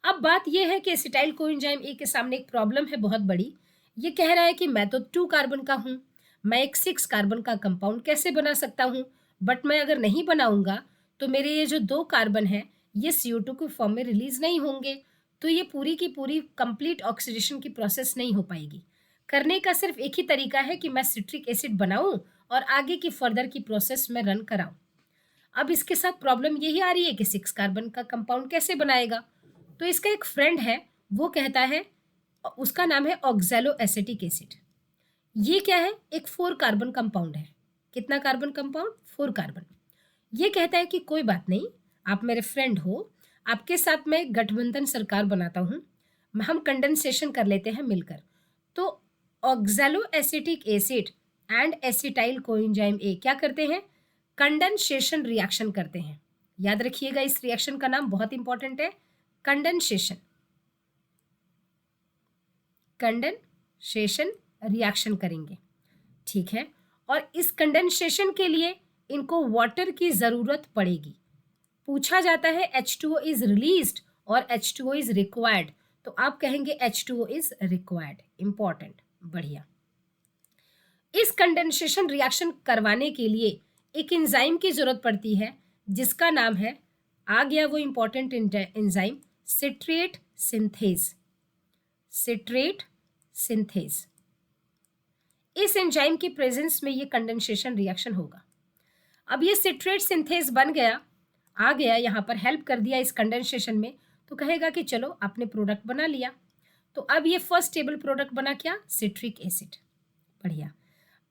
अब बात यह है कि एसिटाइल कोएंजाइम ए के सामने एक प्रॉब्लम है बहुत बड़ी। ये कह रहा है कि मैं तो 2 कार्बन का हूँ, मैं एक 6 कार्बन का कंपाउंड कैसे बना सकता हूँ, बट मैं अगर नहीं बनाऊंगा तो मेरे ये जो 2 कार्बन है ये CO2 के फॉर्म में रिलीज नहीं होंगे, तो ये पूरी की पूरी कंप्लीट ऑक्सीडेशन की प्रोसेस नहीं हो पाएगी। करने का सिर्फ एक ही तरीका है कि मैं सिट्रिक एसिड बनाऊं और आगे की फर्दर की प्रोसेस में रन कराऊं। अब इसके साथ प्रॉब्लम यही आ रही है कि 6 कार्बन का कंपाउंड कैसे बनाएगा, तो इसका एक फ्रेंड है वो कहता है, उसका नाम है ऑक्सैलो एसिटिक एसिड। ये क्या है, एक 4 कार्बन कंपाउंड है। कितना कार्बन कंपाउंड, 4 कार्बन। ये कहता है कि कोई बात नहीं, आप मेरे फ्रेंड हो, आपके साथ मैं गठबंधन सरकार बनाता हूँ, हम कंडेंसेशन कर लेते हैं मिलकर। तो oxalo acetic acid and acetyl coenzyme ए क्या करते हैं? कंडेंसेशन रिएक्शन करते हैं। याद रखिएगा इस रिएक्शन का नाम बहुत इंपॉर्टेंट है, कंडेंसेशन। कंडेंसेशन रिएक्शन करेंगे, ठीक है। और इस कंडेंसेशन के लिए इनको वाटर की जरूरत पड़ेगी। पूछा जाता है H2O इज रिलीज्ड और H2O इज रिक्वायर्ड, तो आप कहेंगे H2O इज रिक्वायर्ड। इंपॉर्टेंट, बढ़िया। इस कंडेंसेशन रिएक्शन करवाने के लिए एक एंजाइम की जरूरत पड़ती है जिसका नाम है, आ गया वो important enzyme, citrate synthase. Citrate synthase. इस एंजाइम की प्रेजेंस में ये कंडेंसेशन रिएक्शन होगा। अब ये सिट्रेट सिंथेज बन गया, आ गया यहाँ पर, हेल्प कर दिया इस कंडेंसेशन में, तो कहेगा कि चलो आपने प्रोडक्ट बना लिया। तो अब ये फर्स्ट स्टेबल प्रोडक्ट बना क्या? Citric acid. बढ़िया।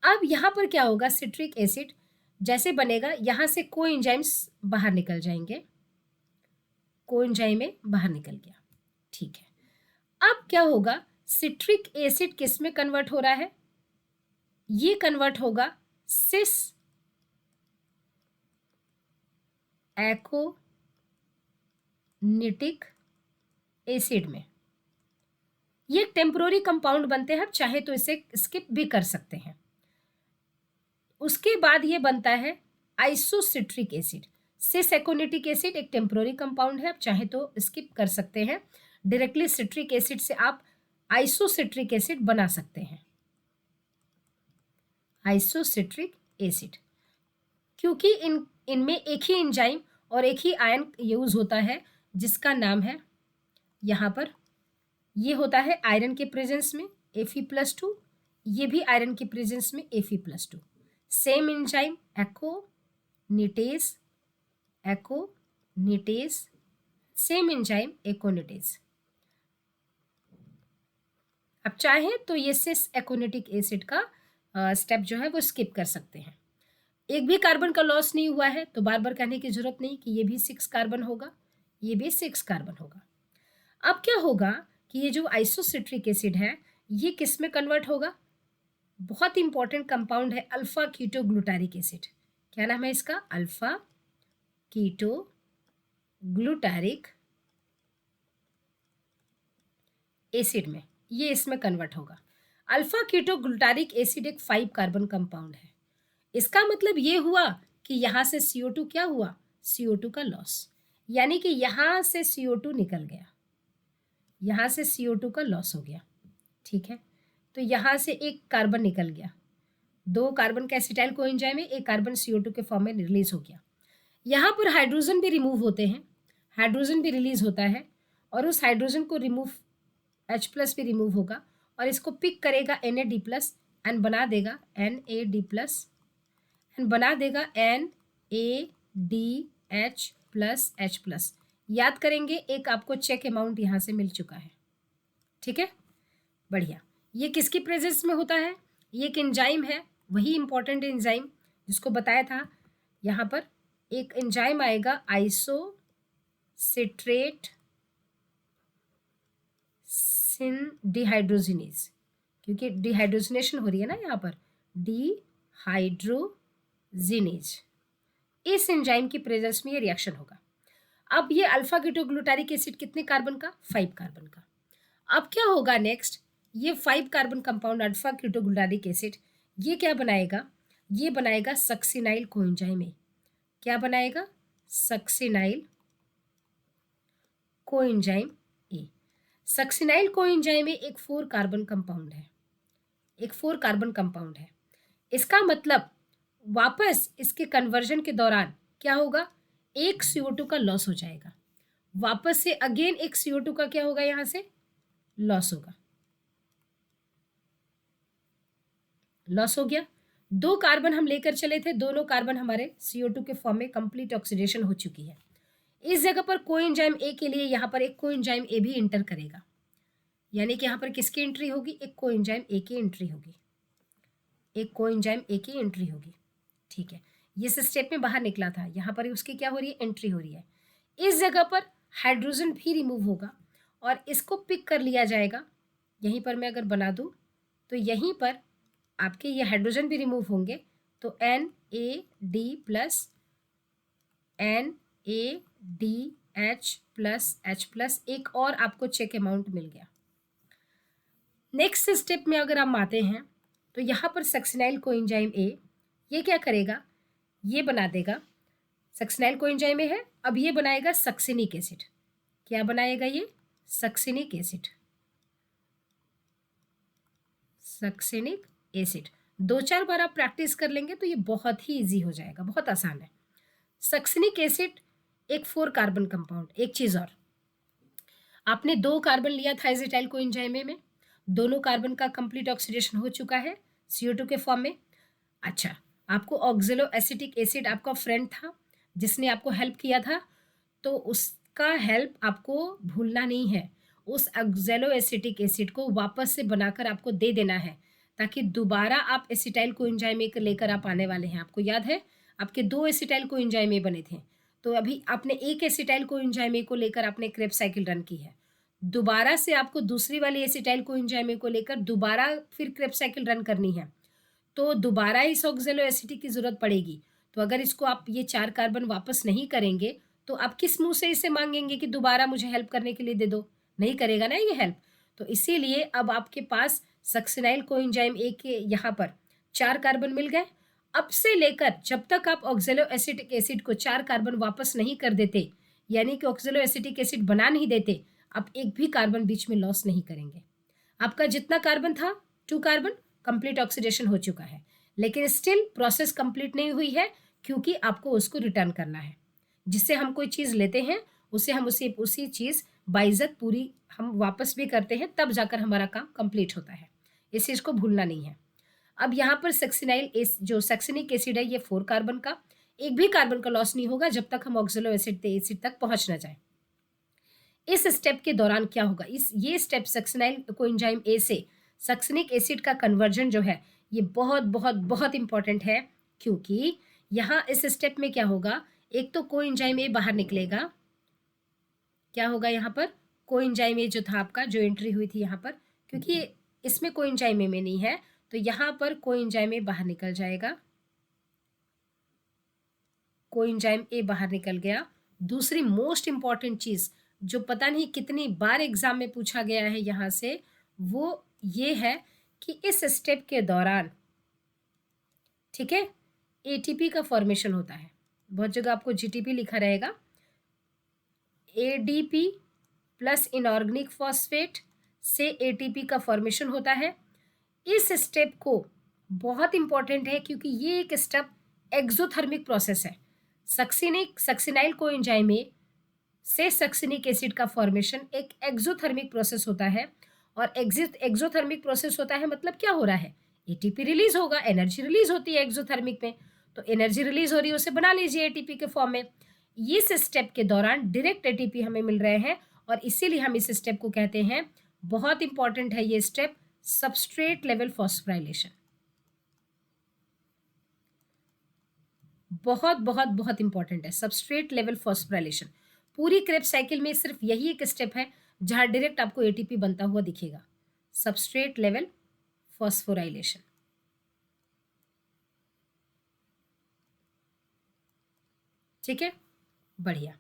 अब यहाँ पर क्या होगा? सिट्रिक एसिड जैसे बनेगा, यहाँ से कोएंजाइम्स बाहर निकल जाएंगे, कोएंजाइम में बाहर निकल गया, ठीक है। अब क्या होगा? सिट्रिक एसिड किस में कन्वर्ट हो रहा है? ये कन्वर्ट होगा सिस एकोनिटिक एसिड में। ये एक टेम्पोररी कंपाउंड बनते हैं, आप चाहे तो इसे स्किप भी कर सकते हैं। उसके बाद ये बनता है आइसोसिट्रिक एसिड। सिस एकोनिटिक एसिड एक टेम्पोररी कंपाउंड है, आप चाहे तो स्किप कर सकते हैं। डायरेक्टली सिट्रिक एसिड से आप आइसोसिट्रिक एसिड बना सकते हैं, आइसोसिट्रिक एसिड। क्योंकि इनमें एक ही एंजाइम और एक ही आयन यूज होता है जिसका नाम है, यहाँ पर ये होता है आयरन के प्रेजेंस में Fe+2, ये भी आयरन के प्रेजेंस में Fe+2। Same enzyme एकोनिटेज, एकोनिटेज, same enzyme एकोनिटेज। अब चाहें तो ये सिस एकोनिटिक एसिड का स्टेप जो है वो स्किप कर सकते हैं। एक भी कार्बन का लॉस नहीं हुआ है, तो बार बार कहने की जरूरत नहीं कि ये भी 6 कार्बन होगा, ये भी 6 कार्बन होगा। अब क्या होगा कि ये जो आइसोसिट्रिक एसिड है ये किस में कन्वर्ट होगा? बहुत इंपॉर्टेंट कंपाउंड है अल्फा कीटो ग्लूटारिक एसिड। क्या नाम है इसका? अल्फा कीटो ग्लूटारिक एसिड में, ये इसमें कन्वर्ट होगा। अल्फा कीटो ग्लूटारिक एसिड एक 5 कार्बन कंपाउंड है। इसका मतलब ये हुआ कि यहाँ से CO2 क्या हुआ? CO2 का लॉस, यानी कि यहाँ से CO2 निकल गया, यहाँ से CO2 का लॉस हो गया, ठीक है। तो यहाँ से एक कार्बन निकल गया, 2 कार्बन का एसिटाइल कोएंजाइम में, एक कार्बन CO2 के फॉर्म में रिलीज हो गया। यहाँ पर हाइड्रोजन भी रिमूव होते हैं, हाइड्रोजन भी रिलीज होता है, और उस हाइड्रोजन को रिमूव H+ भी रिमूव होगा और इसको पिक करेगा NAD+ एंड बना देगा NAD+, एंड बना देगा NADH+H+। याद करेंगे, एक आपको चेक अमाउंट यहाँ से मिल चुका है, ठीक है, बढ़िया। ये किसकी प्रेजेंस में होता है? ये एक एंजाइम है, वही इंपॉर्टेंट एंजाइम जिसको बताया था। यहाँ पर एक एंजाइम आएगा आइसोसिट्रेट डिहाइड्रोजिनेज, क्योंकि डिहाइड्रोजिनेशन हो रही है ना यहाँ पर, डिहाइड्रोजिनेज। इस एंजाइम की प्रेजेंस में ये रिएक्शन होगा। अब ये अल्फा कीटोग्लूटारिक एसिड कितने कार्बन का? 5 कार्बन का। अब क्या होगा नेक्स्ट? ये 5 carbon compound alpha ketoglutaric acid ये क्या बनाएगा? ये बनाएगा सक्सिनाइल कोएंजाइम ए। क्या बनाएगा? Succinyl coenzyme A. Succinyl coenzyme A एक 4 कार्बन कंपाउंड है, एक 4 कार्बन कंपाउंड है। इसका मतलब वापस इसके कन्वर्जन के दौरान क्या होगा? एक CO2 का लॉस हो जाएगा, वापस से अगेन एक CO2 का क्या होगा? यहाँ से लॉस होगा, लॉस हो गया। 2 कार्बन हम लेकर चले थे, दोनों कार्बन हमारे CO2 के फॉर्म में कंप्लीट ऑक्सीडेशन हो चुकी है। इस जगह पर कोएंजाइम ए के लिए यहाँ पर एक कोएंजाइम ए भी इंटर करेगा, यानी कि यहाँ पर किसकी एंट्री होगी? एक कोएंजाइम ए की एंट्री होगी, एक कोएंजाइम ए की एंट्री होगी, ठीक है। इस स्टेप में बाहर निकला था, यहाँ पर उसकी क्या हो रही है? एंट्री हो रही है। इस जगह पर हाइड्रोजन भी रिमूव होगा और इसको पिक कर लिया जाएगा। यहीं पर मैं अगर बना दूँ तो यहीं पर आपके ये हाइड्रोजन भी रिमूव होंगे, तो NAD plus NADH plus H+, एक और आपको चेक अमाउंट मिल गया। नेक्स्ट स्टेप में अगर हम आते हैं तो यहाँ पर सक्सिनाइल कोएंजाइम ए, ये क्या करेगा, ये बना देगा, सक्सिनाइल कोएंजाइम ए है, अब ये बनाएगा सक्सिनिक एसिड। क्या बनाएगा ये? Succinic acid. सक्सिनिक एसिड 2-4 बार आप प्रैक्टिस कर लेंगे तो ये बहुत ही इजी हो जाएगा, बहुत आसान है। सक्सिनिक एसिड एक 4 कार्बन कंपाउंड। एक चीज़ और, आपने 2 कार्बन लिया था एसिटाइल कोएंजाइम में, दोनों कार्बन का कंप्लीट ऑक्सीडेशन हो चुका है CO2 के फॉर्म में। अच्छा, आपको ऑक्जेलो एसिटिक एसिड आपका फ्रेंड था जिसने आपको हेल्प किया था, तो उसका हेल्प आपको भूलना नहीं है। उस ऑक्जेलो एसिटिक एसिड को वापस से बनाकर आपको दे देना है, ताकि दोबारा आप एसिटाइल कोएंजाइम ए लेकर आप आने वाले हैं। आपको याद है आपके 2 एसिटाइल कोएंजाइम ए बने थे, तो अभी आपने एक एसिटाइल कोएंजाइम ए को लेकर आपने क्रेब्स साइकिल रन की है। दोबारा से आपको दूसरी वाली एसिटाइल कोएंजाइम ए को लेकर दोबारा फिर क्रेब्स साइकिल रन करनी है, तो दोबारा इस ऑक्जेलो एसिटिक की ज़रूरत पड़ेगी। तो अगर इसको आप ये 4 कार्बन वापस नहीं करेंगे, तो आप किस मुँह से इसे माँगेंगे कि दोबारा मुझे हेल्प करने के लिए दे दो? नहीं करेगा ना ये हेल्प। तो इसीलिए अब आपके पास सक्सिनाइल कोएंजाइम ए के यहाँ पर 4 कार्बन मिल गए। अब से लेकर जब तक आप ऑक्जेलो एसिटिक एसिड को 4 कार्बन वापस नहीं कर देते, यानी कि ऑक्जेलो एसिटिक एसिड बना नहीं देते, आप एक भी कार्बन बीच में लॉस नहीं करेंगे। आपका जितना कार्बन था 2 कार्बन कंप्लीट ऑक्सीडेशन हो चुका है, लेकिन स्टिल प्रोसेस कंप्लीट नहीं हुई है, क्योंकि आपको उसको रिटर्न करना है। जिससे हम कोई चीज़ लेते हैं उसे हम उसी चीज़ बाइज्जत पूरी हम वापस भी करते हैं, तब जाकर हमारा काम कंप्लीट होता है। इस चीज़ को भूलना नहीं है। अब यहाँ पर जो सक्सिनिक एसिड है ये 4 कार्बन का, एक भी कार्बन का लॉस नहीं होगा जब तक हम ऑक्जेलो एसिड तक पहुँच ना जाए। इस स्टेप के दौरान क्या होगा, ये स्टेप सक्सिनाइल कोएंजाइम ए से सक्सिनिक एसिड का कन्वर्जन जो है ये बहुत बहुत बहुत इंपॉर्टेंट है, क्योंकि यहाँ इस स्टेप में क्या होगा, एक तो कोएंजाइम ए बाहर निकलेगा। क्या होगा यहाँ पर, कोएंजाइम ए जो था आपका, जो एंट्री हुई थी यहाँ पर, क्योंकि इसमें कोएंजाइम ए में नहीं है, तो यहाँ पर कोएंजाइम ए बाहर निकल जाएगा। कोएंजाइम ए बाहर निकल गया। दूसरी मोस्ट इंपॉर्टेंट चीज़ जो पता नहीं कितनी बार एग्जाम में पूछा गया है यहाँ से, वो ये है कि इस स्टेप के दौरान, ठीक है, एटीपी का फॉर्मेशन होता है। बहुत जगह आपको जीटीपी लिखा रहेगा। एडीपी प्लस इनऑर्गेनिक फॉस्फेट से एटीपी का फॉर्मेशन होता है। इस स्टेप को बहुत इंपॉर्टेंट है, क्योंकि ये एक स्टेप एक्सोथर्मिक प्रोसेस है। सक्सिनाइल कोएंजाइम ए से सक्सिनिक एसिड का फॉर्मेशन एक एक्सोथर्मिक प्रोसेस होता है, और एक्सोथर्मिक प्रोसेस होता है मतलब क्या हो रहा है, एटीपी रिलीज होगा, एनर्जी रिलीज होती है एक्सोथर्मिक में, तो एनर्जी रिलीज हो रही है, उसे बना लीजिए एटीपी के फॉर्म में। इस स्टेप के दौरान डायरेक्ट एटीपी हमें मिल रहे हैं, और इसीलिए हम इस स्टेप को कहते हैं, बहुत इंपॉर्टेंट है ये स्टेप, सबस्ट्रेट लेवल फॉस्फोराइलेशन। बहुत बहुत बहुत इंपॉर्टेंट है सबस्ट्रेट लेवल फॉस्फोराइलेशन। पूरी क्रेब्स साइकिल में सिर्फ यही एक स्टेप है जहां डायरेक्ट आपको एटीपी बनता हुआ दिखेगा, सबस्ट्रेट लेवल फॉस्फोराइलेशन। ठीक है, बढ़िया,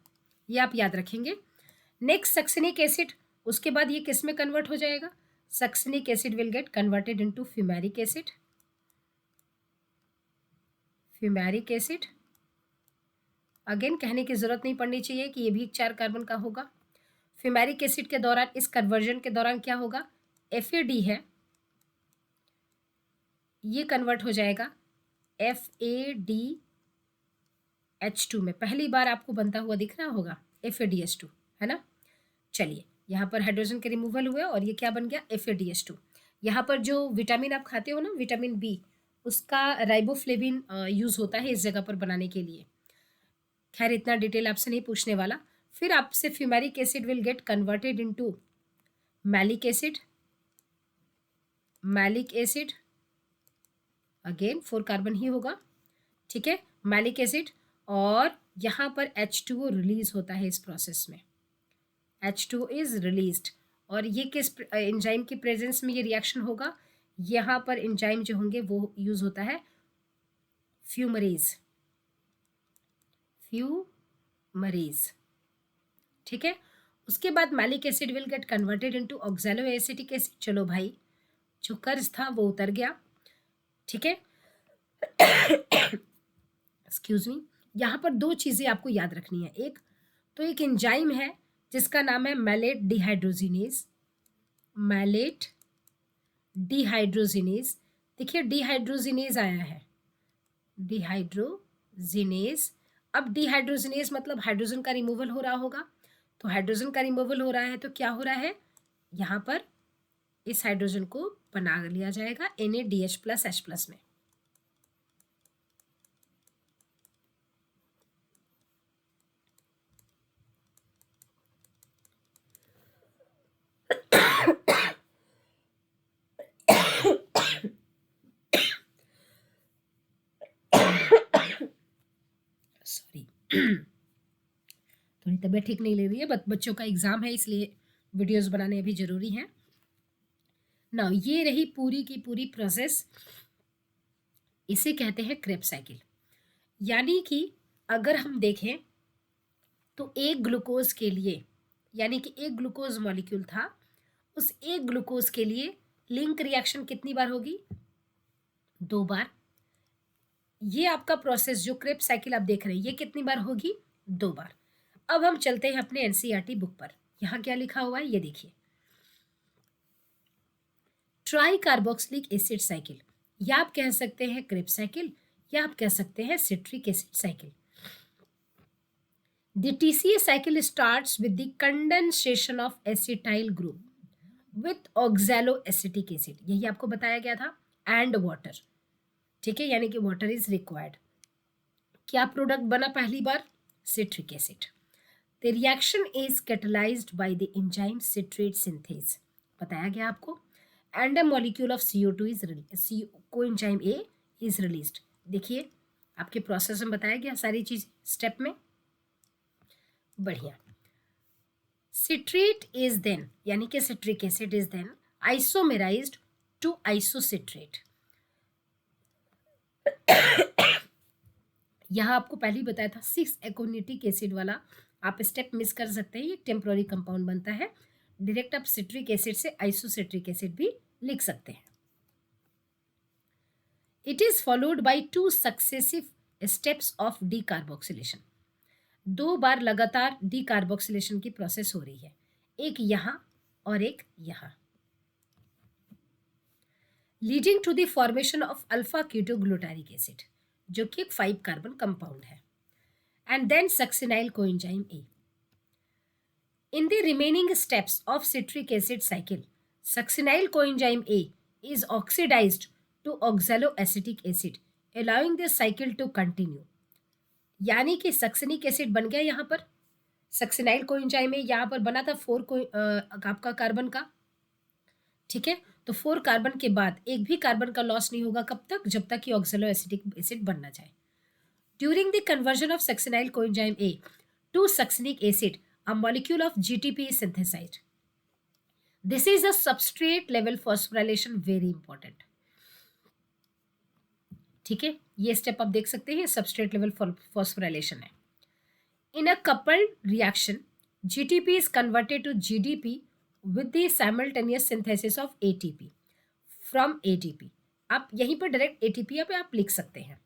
ये आप याद रखेंगे। नेक्स्ट सक्सिनिक एसिड, उसके बाद ये किस में कन्वर्ट हो जाएगा, succinic acid will get converted into fumaric acid. Fumaric acid again कहने की जरूरत नहीं पड़नी चाहिए कि ये भी 4 कार्बन का होगा। फ्यूमेरिक एसिड के दौरान, इस कन्वर्जन के दौरान क्या होगा, FAD है, ये कन्वर्ट हो जाएगा FADH2 में। पहली बार आपको बनता हुआ दिख रहा होगा FADH2, है ना। चलिए, यहाँ पर हाइड्रोजन के रिमूवल हुए और ये क्या बन गया, FADH2। यहाँ पर जो विटामिन आप खाते हो ना, विटामिन बी, उसका राइबोफ्लेविन यूज़ होता है इस जगह पर बनाने के लिए। खैर इतना डिटेल आपसे नहीं पूछने वाला। फिर आपसे fumaric acid will get converted into malic acid. Malic acid again 4 carbon ही होगा, ठीक है, मैलिक एसिड, और यहाँ पर H2O रिलीज होता है इस प्रोसेस में, H2O इज रिलीज्ड। और ये किस एंजाइम की प्रेजेंस में ये रिएक्शन होगा, यहाँ पर एंजाइम जो होंगे वो यूज होता है फ्यूमरेज, फ्यूमरेज, ठीक है। उसके बाद malic acid will get converted into oxalo acetic acid. चलो भाई, जो कर्ज था वो उतर गया, ठीक है। एक्सक्यूज मी, यहाँ पर दो चीजें आपको याद रखनी है। एक तो एक एंजाइम है जिसका नाम है मैलेट डिहाइड्रोजिनेज, मैलेट डिहाइड्रोजिनेज। देखिए डिहाइड्रोजिनेज आया है, डिहाइड्रोजिनेज। अब डिहाइड्रोजिनेज मतलब हाइड्रोजन का रिमूवल हो रहा होगा, तो हाइड्रोजन का रिमूवल हो रहा है तो क्या हो रहा है, यहाँ पर इस हाइड्रोजन को बना लिया जाएगा NaDH+H+ में। सॉरी, थोड़ी तबीयत ठीक नहीं ले रही है, बच्चों का एग्जाम है इसलिए वीडियोस बनाने अभी जरूरी हैं ना। ये रही पूरी की पूरी प्रोसेस, इसे कहते हैं क्रेब्स साइकिल। यानी कि अगर हम देखें तो एक ग्लूकोज के लिए, यानी कि एक ग्लूकोज मॉलिक्यूल था, उस एक ग्लूकोज के लिए लिंक रिएक्शन कितनी बार होगी, 2 बार। ये आपका प्रोसेस जो क्रेब्स साइकिल आप देख रहे हैं ये कितनी बार होगी, 2 बार। अब हम चलते हैं अपने एनसीईआरटी बुक पर, यहाँ क्या लिखा हुआ है ये देखिए, ट्राई कार्बोक्सिलिक एसिड साइकिल, या आप कह सकते हैं क्रेब्स साइकिल, या आप कह सकते हैं citric acid cycle. The TCA cycle starts with the condensation of acetyl group with oxaloacetic acid, यही आपको बताया गया था, and water, ठीक है, यानी कि वाटर इज रिक्वायर्ड। क्या प्रोडक्ट बना पहली बार, citric acid. The reaction is catalysed by the enzyme citrate synthase, बताया गया आपको, and a molecule of CO2 is coenzyme A is released. देखिए आपके प्रोसेस में बताया गया सारी चीज स्टेप में, बढ़िया। सिट्रेट इज देन, यानी कि citric acid is then isomerised to isocitrate. यहाँ आपको पहले ही बताया था 6 एकोनिटिक एसिड वाला आप स्टेप मिस कर सकते हैं, ये टेम्पोररी कंपाउंड बनता है। डायरेक्ट आप सिट्रिक एसिड से आइसोसिट्रिक एसिड भी लिख सकते हैं। It is followed by 2 successive steps of decarboxylation, 2 बार लगातार डीकार्बोक्सिलेशन की प्रोसेस हो रही है, एक यहाँ और एक यहाँ, leading to the formation of alpha ketoglutaric acid जो कि एक 5 कार्बन कंपाउंड है, and then succinyl coenzyme A. In the remaining steps of citric acid cycle, succinyl coenzyme A is oxidized to oxaloacetic acid, allowing the cycle to continue. यानी कि succinic acid बन गया यहाँ पर, सक्सिनाइल कोएंजाइम A यहाँ पर बना था 4 आपका कार्बन का, ठीक है। तो 4 कार्बन के बाद एक भी कार्बन का लॉस नहीं होगा, कब तक, जब तक कि ऑक्सैलोएसिटिक एसिड बनना जाए। During the conversion of succinyl coenzyme A to succinic acid, a molecule of GTP is synthesized. This is a substrate level phosphorylation, very important. ठीक है, ये स्टेप आप देख सकते हैं, सबस्ट्रेट लेवल फॉस्फोराइलेशन है। In a coupled reaction GTP is converted to GDP with the simultaneous synthesis of ATP from ATP। आप यहीं पर डायरेक्ट ATP पे आप लिख सकते हैं।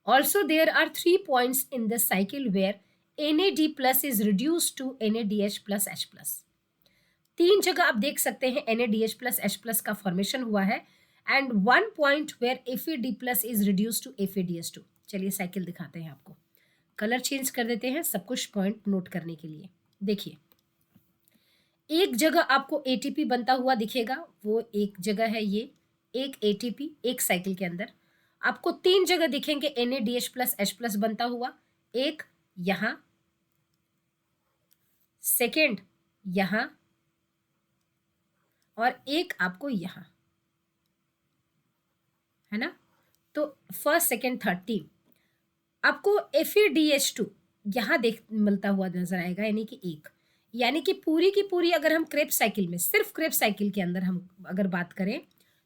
Also, there are 3 points in the cycle where NAD plus is reduced to NADH plus H plus। 3 जगह आप देख सकते हैं NADH plus H plus का फॉर्मेशन हुआ है, and 1 point where FAD plus is reduced to FADH2। चलिए cycle दिखाते हैं आपको, कलर चेंज कर देते हैं सब कुछ पॉइंट नोट करने के लिए। देखिए एक जगह आपको ATP बनता हुआ दिखेगा, वो एक जगह है ये, एक ATP एक साइकिल के अंदर। आपको 3 जगह दिखेंगे NADH plus H plus बनता हुआ, एक यहां, सेकेंड यहां, और एक आपको यहां, है ना। तो फर्स्ट सेकेंड थर्ड टीम आपको FADH2 यहां देख मिलता हुआ नजर आएगा, यानी कि एक, यानी कि पूरी की पूरी अगर हम क्रेब्स साइकिल में, सिर्फ क्रेब्स साइकिल के अंदर हम अगर बात करें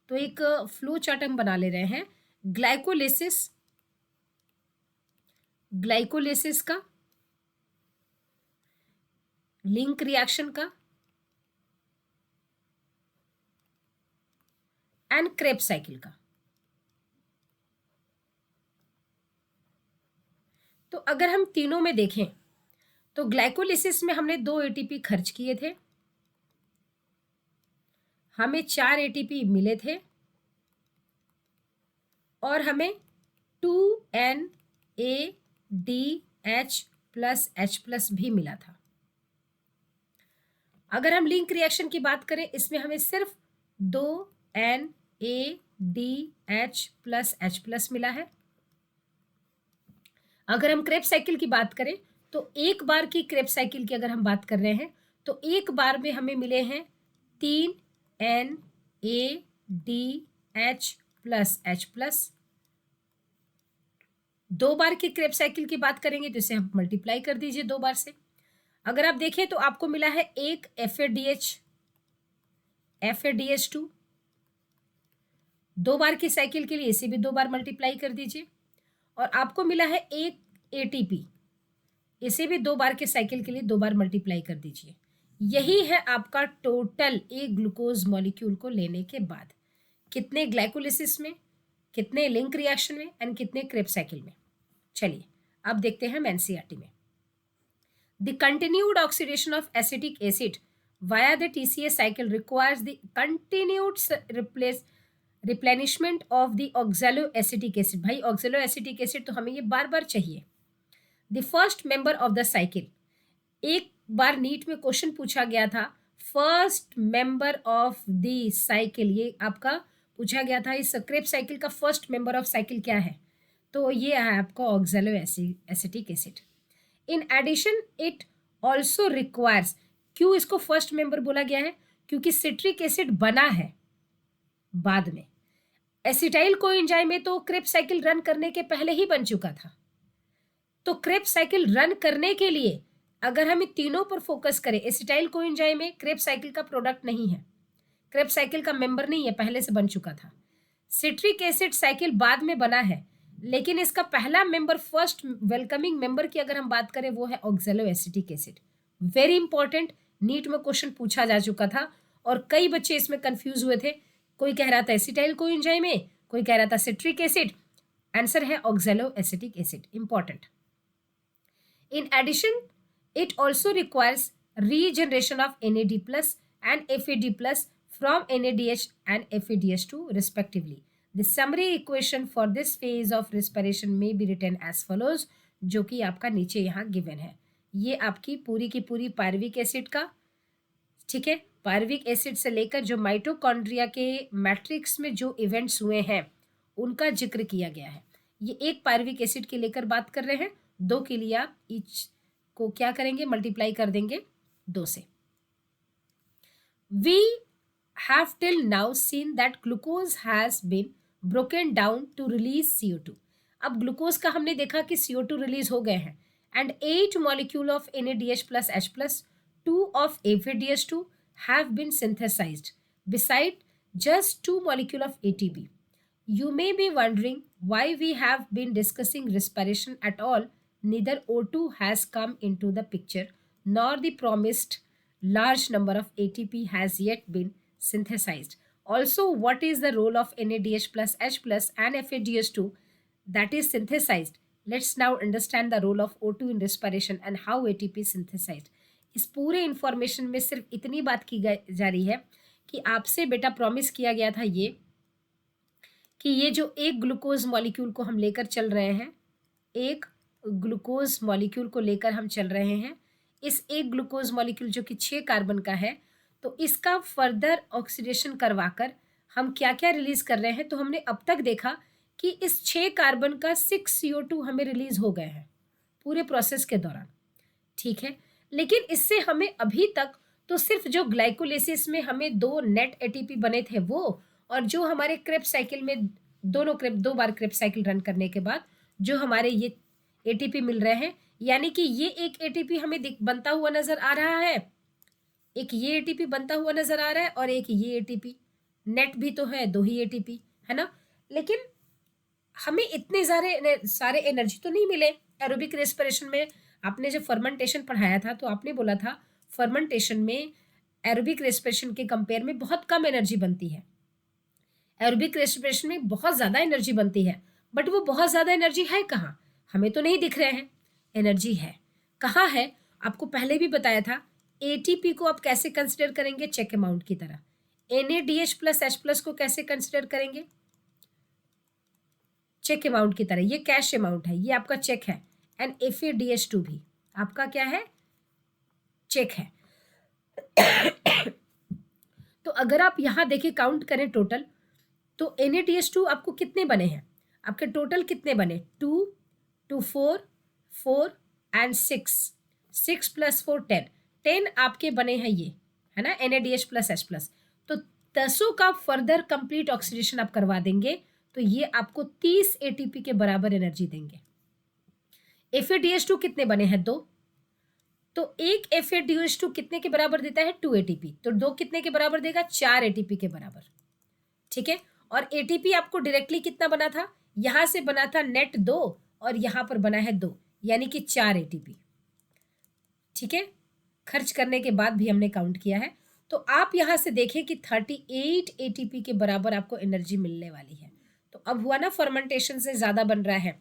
तो एक फ्लो चार्ट हम बना ले रहे हैं ग्लाइकोलिसिस का, लिंक रिएक्शन का एंड क्रेब्स साइकिल का। तो अगर हम तीनों में देखें तो ग्लाइकोलिसिस में हमने 2 एटीपी खर्च किए थे, हमें 4 एटीपी मिले थे और हमें 2NADH प्लस H प्लस भी मिला था। अगर हम लिंक रिएक्शन की बात करें, इसमें हमें सिर्फ 2NADH प्लस H प्लस मिला है। अगर हम क्रेब्स साइकिल की बात करें तो एक बार की क्रेब्स साइकिल की अगर हम बात कर रहे हैं तो एक बार में हमें मिले हैं 3NADH प्लस H प्लस। 2 बार की क्रेब्स साइकिल की बात करेंगे तो इसे हम मल्टीप्लाई कर दीजिए 2 बार से। अगर आप देखें तो आपको मिला है एक FADH2। 2 बार की साइकिल के लिए इसे भी 2 बार मल्टीप्लाई कर दीजिए और आपको मिला है एक ATP, इसे भी 2 बार के साइकिल के लिए 2 बार मल्टीप्लाई कर दीजिए। यही है आपका टोटल एक ग्लूकोज मॉलिक्यूल को लेने के बाद, कितने ग्लाइकोलिसिस में, कितने लिंक रिएक्शन में एंड कितने क्रेब्स साइकिल में। चलिए अब देखते हैं एनसीईआरटी में। The continued oxidation of acetic acid via the TCA cycle requires the continued replenishment of the oxaloacetic acid। भाई oxaloacetic acid तो हमें ये बार बार चाहिए। The first member of the cycle, एक बार नीट में क्वेश्चन पूछा गया था first member of the cycle, ये आपका पूछा गया था इस क्रेब्स साइकिल का फर्स्ट मेंबर ऑफ साइकिल क्या है, तो ये है आपका oxaloacetic acid. In addition it also requires, क्यों इसको फर्स्ट मेंबर बोला गया है, क्योंकि सिट्रिक एसिड बना है बाद में। एसिटाइल कोएंजाइम में तो क्रेब्स साइकिल रन करने के पहले ही बन चुका था, तो क्रेब्स साइकिल रन करने के लिए अगर हम इन तीनों पर फोकस करें, एसिटाइल कोएंजाइम में क्रेब्स साइकिल का प्रोडक्ट नहीं है, क्रेब्स साइकिल का मेंबर नहीं है, पहले से बन चुका था। सिट्रिक एसिड साइकिल बाद में बना है, लेकिन इसका पहला मेंबर, फर्स्ट वेलकमिंग मेंबर की अगर हम बात करें वो है oxaloacetic acid. Very important, NEET में क्वेश्चन पूछा जा चुका था और कई बच्चे इसमें कंफ्यूज हुए थे। कोई कह रहा था एसिटाइल कोएंजाइम में, कोई कह रहा था सिट्रिक एसिड, आंसर है oxaloacetic acid. Important. In addition it also requires regeneration of NAD plus and FAD plus from NADH and FADH2 respectively. The summary equation for this phase of respiration may be written as follows, जो कि आपका नीचे यहाँ given है। ये आपकी पूरी की पूरी पायरुविक एसिड का, ठीक है, पायरुविक एसिड से लेकर जो माइटोकॉन्ड्रिया के मैट्रिक्स में जो इवेंट्स हुए हैं उनका जिक्र किया गया है। ये एक पायरुविक एसिड के लेकर बात कर रहे हैं, 2 के लिए आप ईच को क्या करेंगे, मल्टीप्लाई कर देंगे 2 से। We have till now seen that glucose has been broken down to release CO2। अब ग्लूकोज का हमने देखा कि CO2 रिलीज हो गए हैं and 8 molecule of NADH plus H plus 2 of FADH2 have been synthesized beside just 2 molecule of ATP। You may be wondering why we have been discussing respiration at all। Neither O2 has come into the picture nor the promised large number of ATP has yet been synthesized। Also, what is the role of NADH plus H plus and FADH2 that is synthesized? Let's now understand the role of O2 in respiration and how ATP is synthesized। इस पूरे information में सिर्फ इतनी बात की जा रही है कि आपसे बेटा प्रॉमिस किया गया था ये कि ये जो एक ग्लूकोज मॉलिक्यूल को हम लेकर चल रहे हैं, एक ग्लूकोज मॉलिक्यूल को लेकर हम चल रहे हैं, इस एक ग्लूकोज मॉलिक्यूल जो कि 6 कार्बन का है, तो इसका फर्दर ऑक्सीडेशन करवाकर हम क्या क्या रिलीज कर रहे हैं। तो हमने अब तक देखा कि इस 6 कार्बन का 6 CO2 हमें रिलीज हो गए हैं पूरे प्रोसेस के दौरान, ठीक है। लेकिन इससे हमें अभी तक तो सिर्फ जो ग्लाइकोलिसिस में हमें 2 नेट एटीपी बने थे वो, और जो हमारे क्रेब्स साइकिल में 2 बार क्रेब्स साइकिल रन करने के बाद जो हमारे ये एटीपी मिल रहे हैं, यानी कि ये एक एटीपी हमें बनता हुआ नजर आ रहा है, एक ये एटीपी बनता हुआ नजर आ रहा है और एक ये एटीपी नेट भी तो है 2 ही एटीपी, है ना? लेकिन हमें इतने सारे एनर्जी तो नहीं मिले। एरोबिक रेस्पिरेशन में आपने जब फर्मेंटेशन पढ़ाया था तो आपने बोला था फर्मेंटेशन में एरोबिक रेस्पिरेशन के कंपेयर में बहुत कम एनर्जी बनती है। एरोबिक रेस्पिरेशन में बहुत ज़्यादा एनर्जी बनती है, बट वो बहुत ज़्यादा एनर्जी है कहाँ? हमें तो नहीं दिख रहे हैं। एनर्जी है। कहाँ है? आपको पहले भी बताया था, एटीपी को आप कैसे कंसिडर करेंगे? चेक अमाउंट की तरह। NADH प्लस H प्लस को कैसे कंसिडर करेंगे? चेक अमाउंट की तरह। ये कैश अमाउंट है, ये आपका चेक है। एंड FADH2 भी आपका क्या है? चेक है। तो अगर आप यहाँ देखें, काउंट करें टोटल, तो NADH2 आपको कितने बने हैं? आपके टोटल कितने बने? 2, 2 4, 4 एंड 6, 6 प्लस 4 10, 10 आपके बने हैं ये, है ना? NADH plus H plus. तो 10 का फर्दर कंप्लीट ऑक्सीडेशन आप करवा देंगे तो ये आपको 30 ATP के बराबर एनर्जी देंगे। FADH2 कितने बने हैं? 2। तो एक FADH2 कितने के बराबर देता है? 2 ATP। तो 2 कितने के बराबर देगा? 4 ATP के बराबर। ठीक है। और एटीपी आपको डायरेक्टली कितना बना था? यहां से बना था नेट 2 और यहां पर बना है 2, यानी कि 4 एटीपी। ठीक है। खर्च करने के बाद भी हमने काउंट किया है। तो आप यहां से देखें कि 38 एटीपी के बराबर आपको एनर्जी मिलने वाली है। तो अब हुआ ना, फर्मेंटेशन से ज्यादा बन रहा है।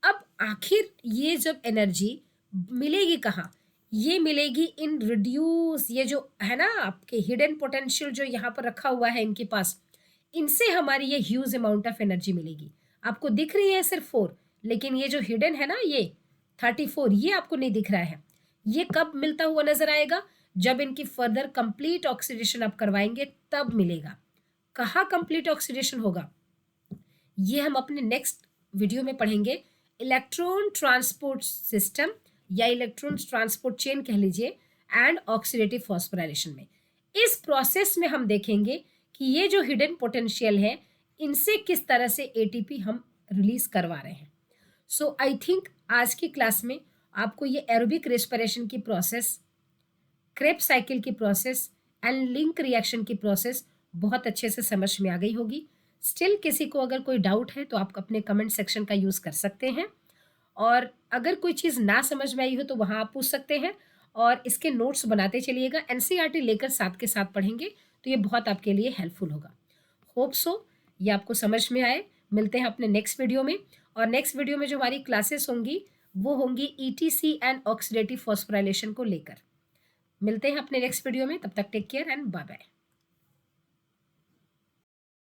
अब आखिर ये जब एनर्जी मिलेगी कहाँ? ये मिलेगी इन रिड्यूस, ये जो है ना आपके हिडन पोटेंशियल जो यहाँ पर रखा हुआ है इनके पास, इनसे हमारी ये ह्यूज अमाउंट ऑफ एनर्जी मिलेगी। आपको दिख रही है सिर्फ 4, लेकिन ये जो हिडन है ना ये 34, ये आपको नहीं दिख रहा है। ये कब मिलता हुआ नजर आएगा? जब इनकी फर्दर कंप्लीट ऑक्सीडेशन आप करवाएंगे तब मिलेगा। कहाँ कंप्लीट ऑक्सीडेशन होगा? ये हम अपने नेक्स्ट वीडियो में पढ़ेंगे। इलेक्ट्रॉन ट्रांसपोर्ट सिस्टम या इलेक्ट्रॉन ट्रांसपोर्ट चेन कह लीजिए, एंड ऑक्सीडेटिव फॉस्फोराइलेशन में। इस प्रोसेस में हम देखेंगे कि ये जो हिडन पोटेंशियल है इनसे किस तरह से एटीपी हम रिलीज करवा रहे हैं। सो आई थिंक आज की क्लास में आपको ये एरोबिक रेस्पिरेशन की प्रोसेस, क्रेब्स साइकिल की प्रोसेस एंड लिंक रिएक्शन की प्रोसेस बहुत अच्छे से समझ में आ गई होगी। स्टिल किसी को अगर कोई डाउट है तो आप अपने कमेंट सेक्शन का यूज़ कर सकते हैं, और अगर कोई चीज़ ना समझ में आई हो तो वहाँ आप पूछ सकते हैं, और इसके नोट्स बनाते चलिएगा। NCERT लेकर साथ के साथ पढ़ेंगे तो ये बहुत आपके लिए हेल्पफुल होगा। होप सो ये आपको समझ में आए। मिलते हैं अपने नेक्स्ट वीडियो में, और नेक्स्ट वीडियो में जो हमारी क्लासेस होंगी वो होंगी ETC एंड ऑक्सीडेटिव फॉस्फोराइलेशन को लेकर। मिलते हैं अपने नेक्स्ट वीडियो में, तब तक take care and bye bye.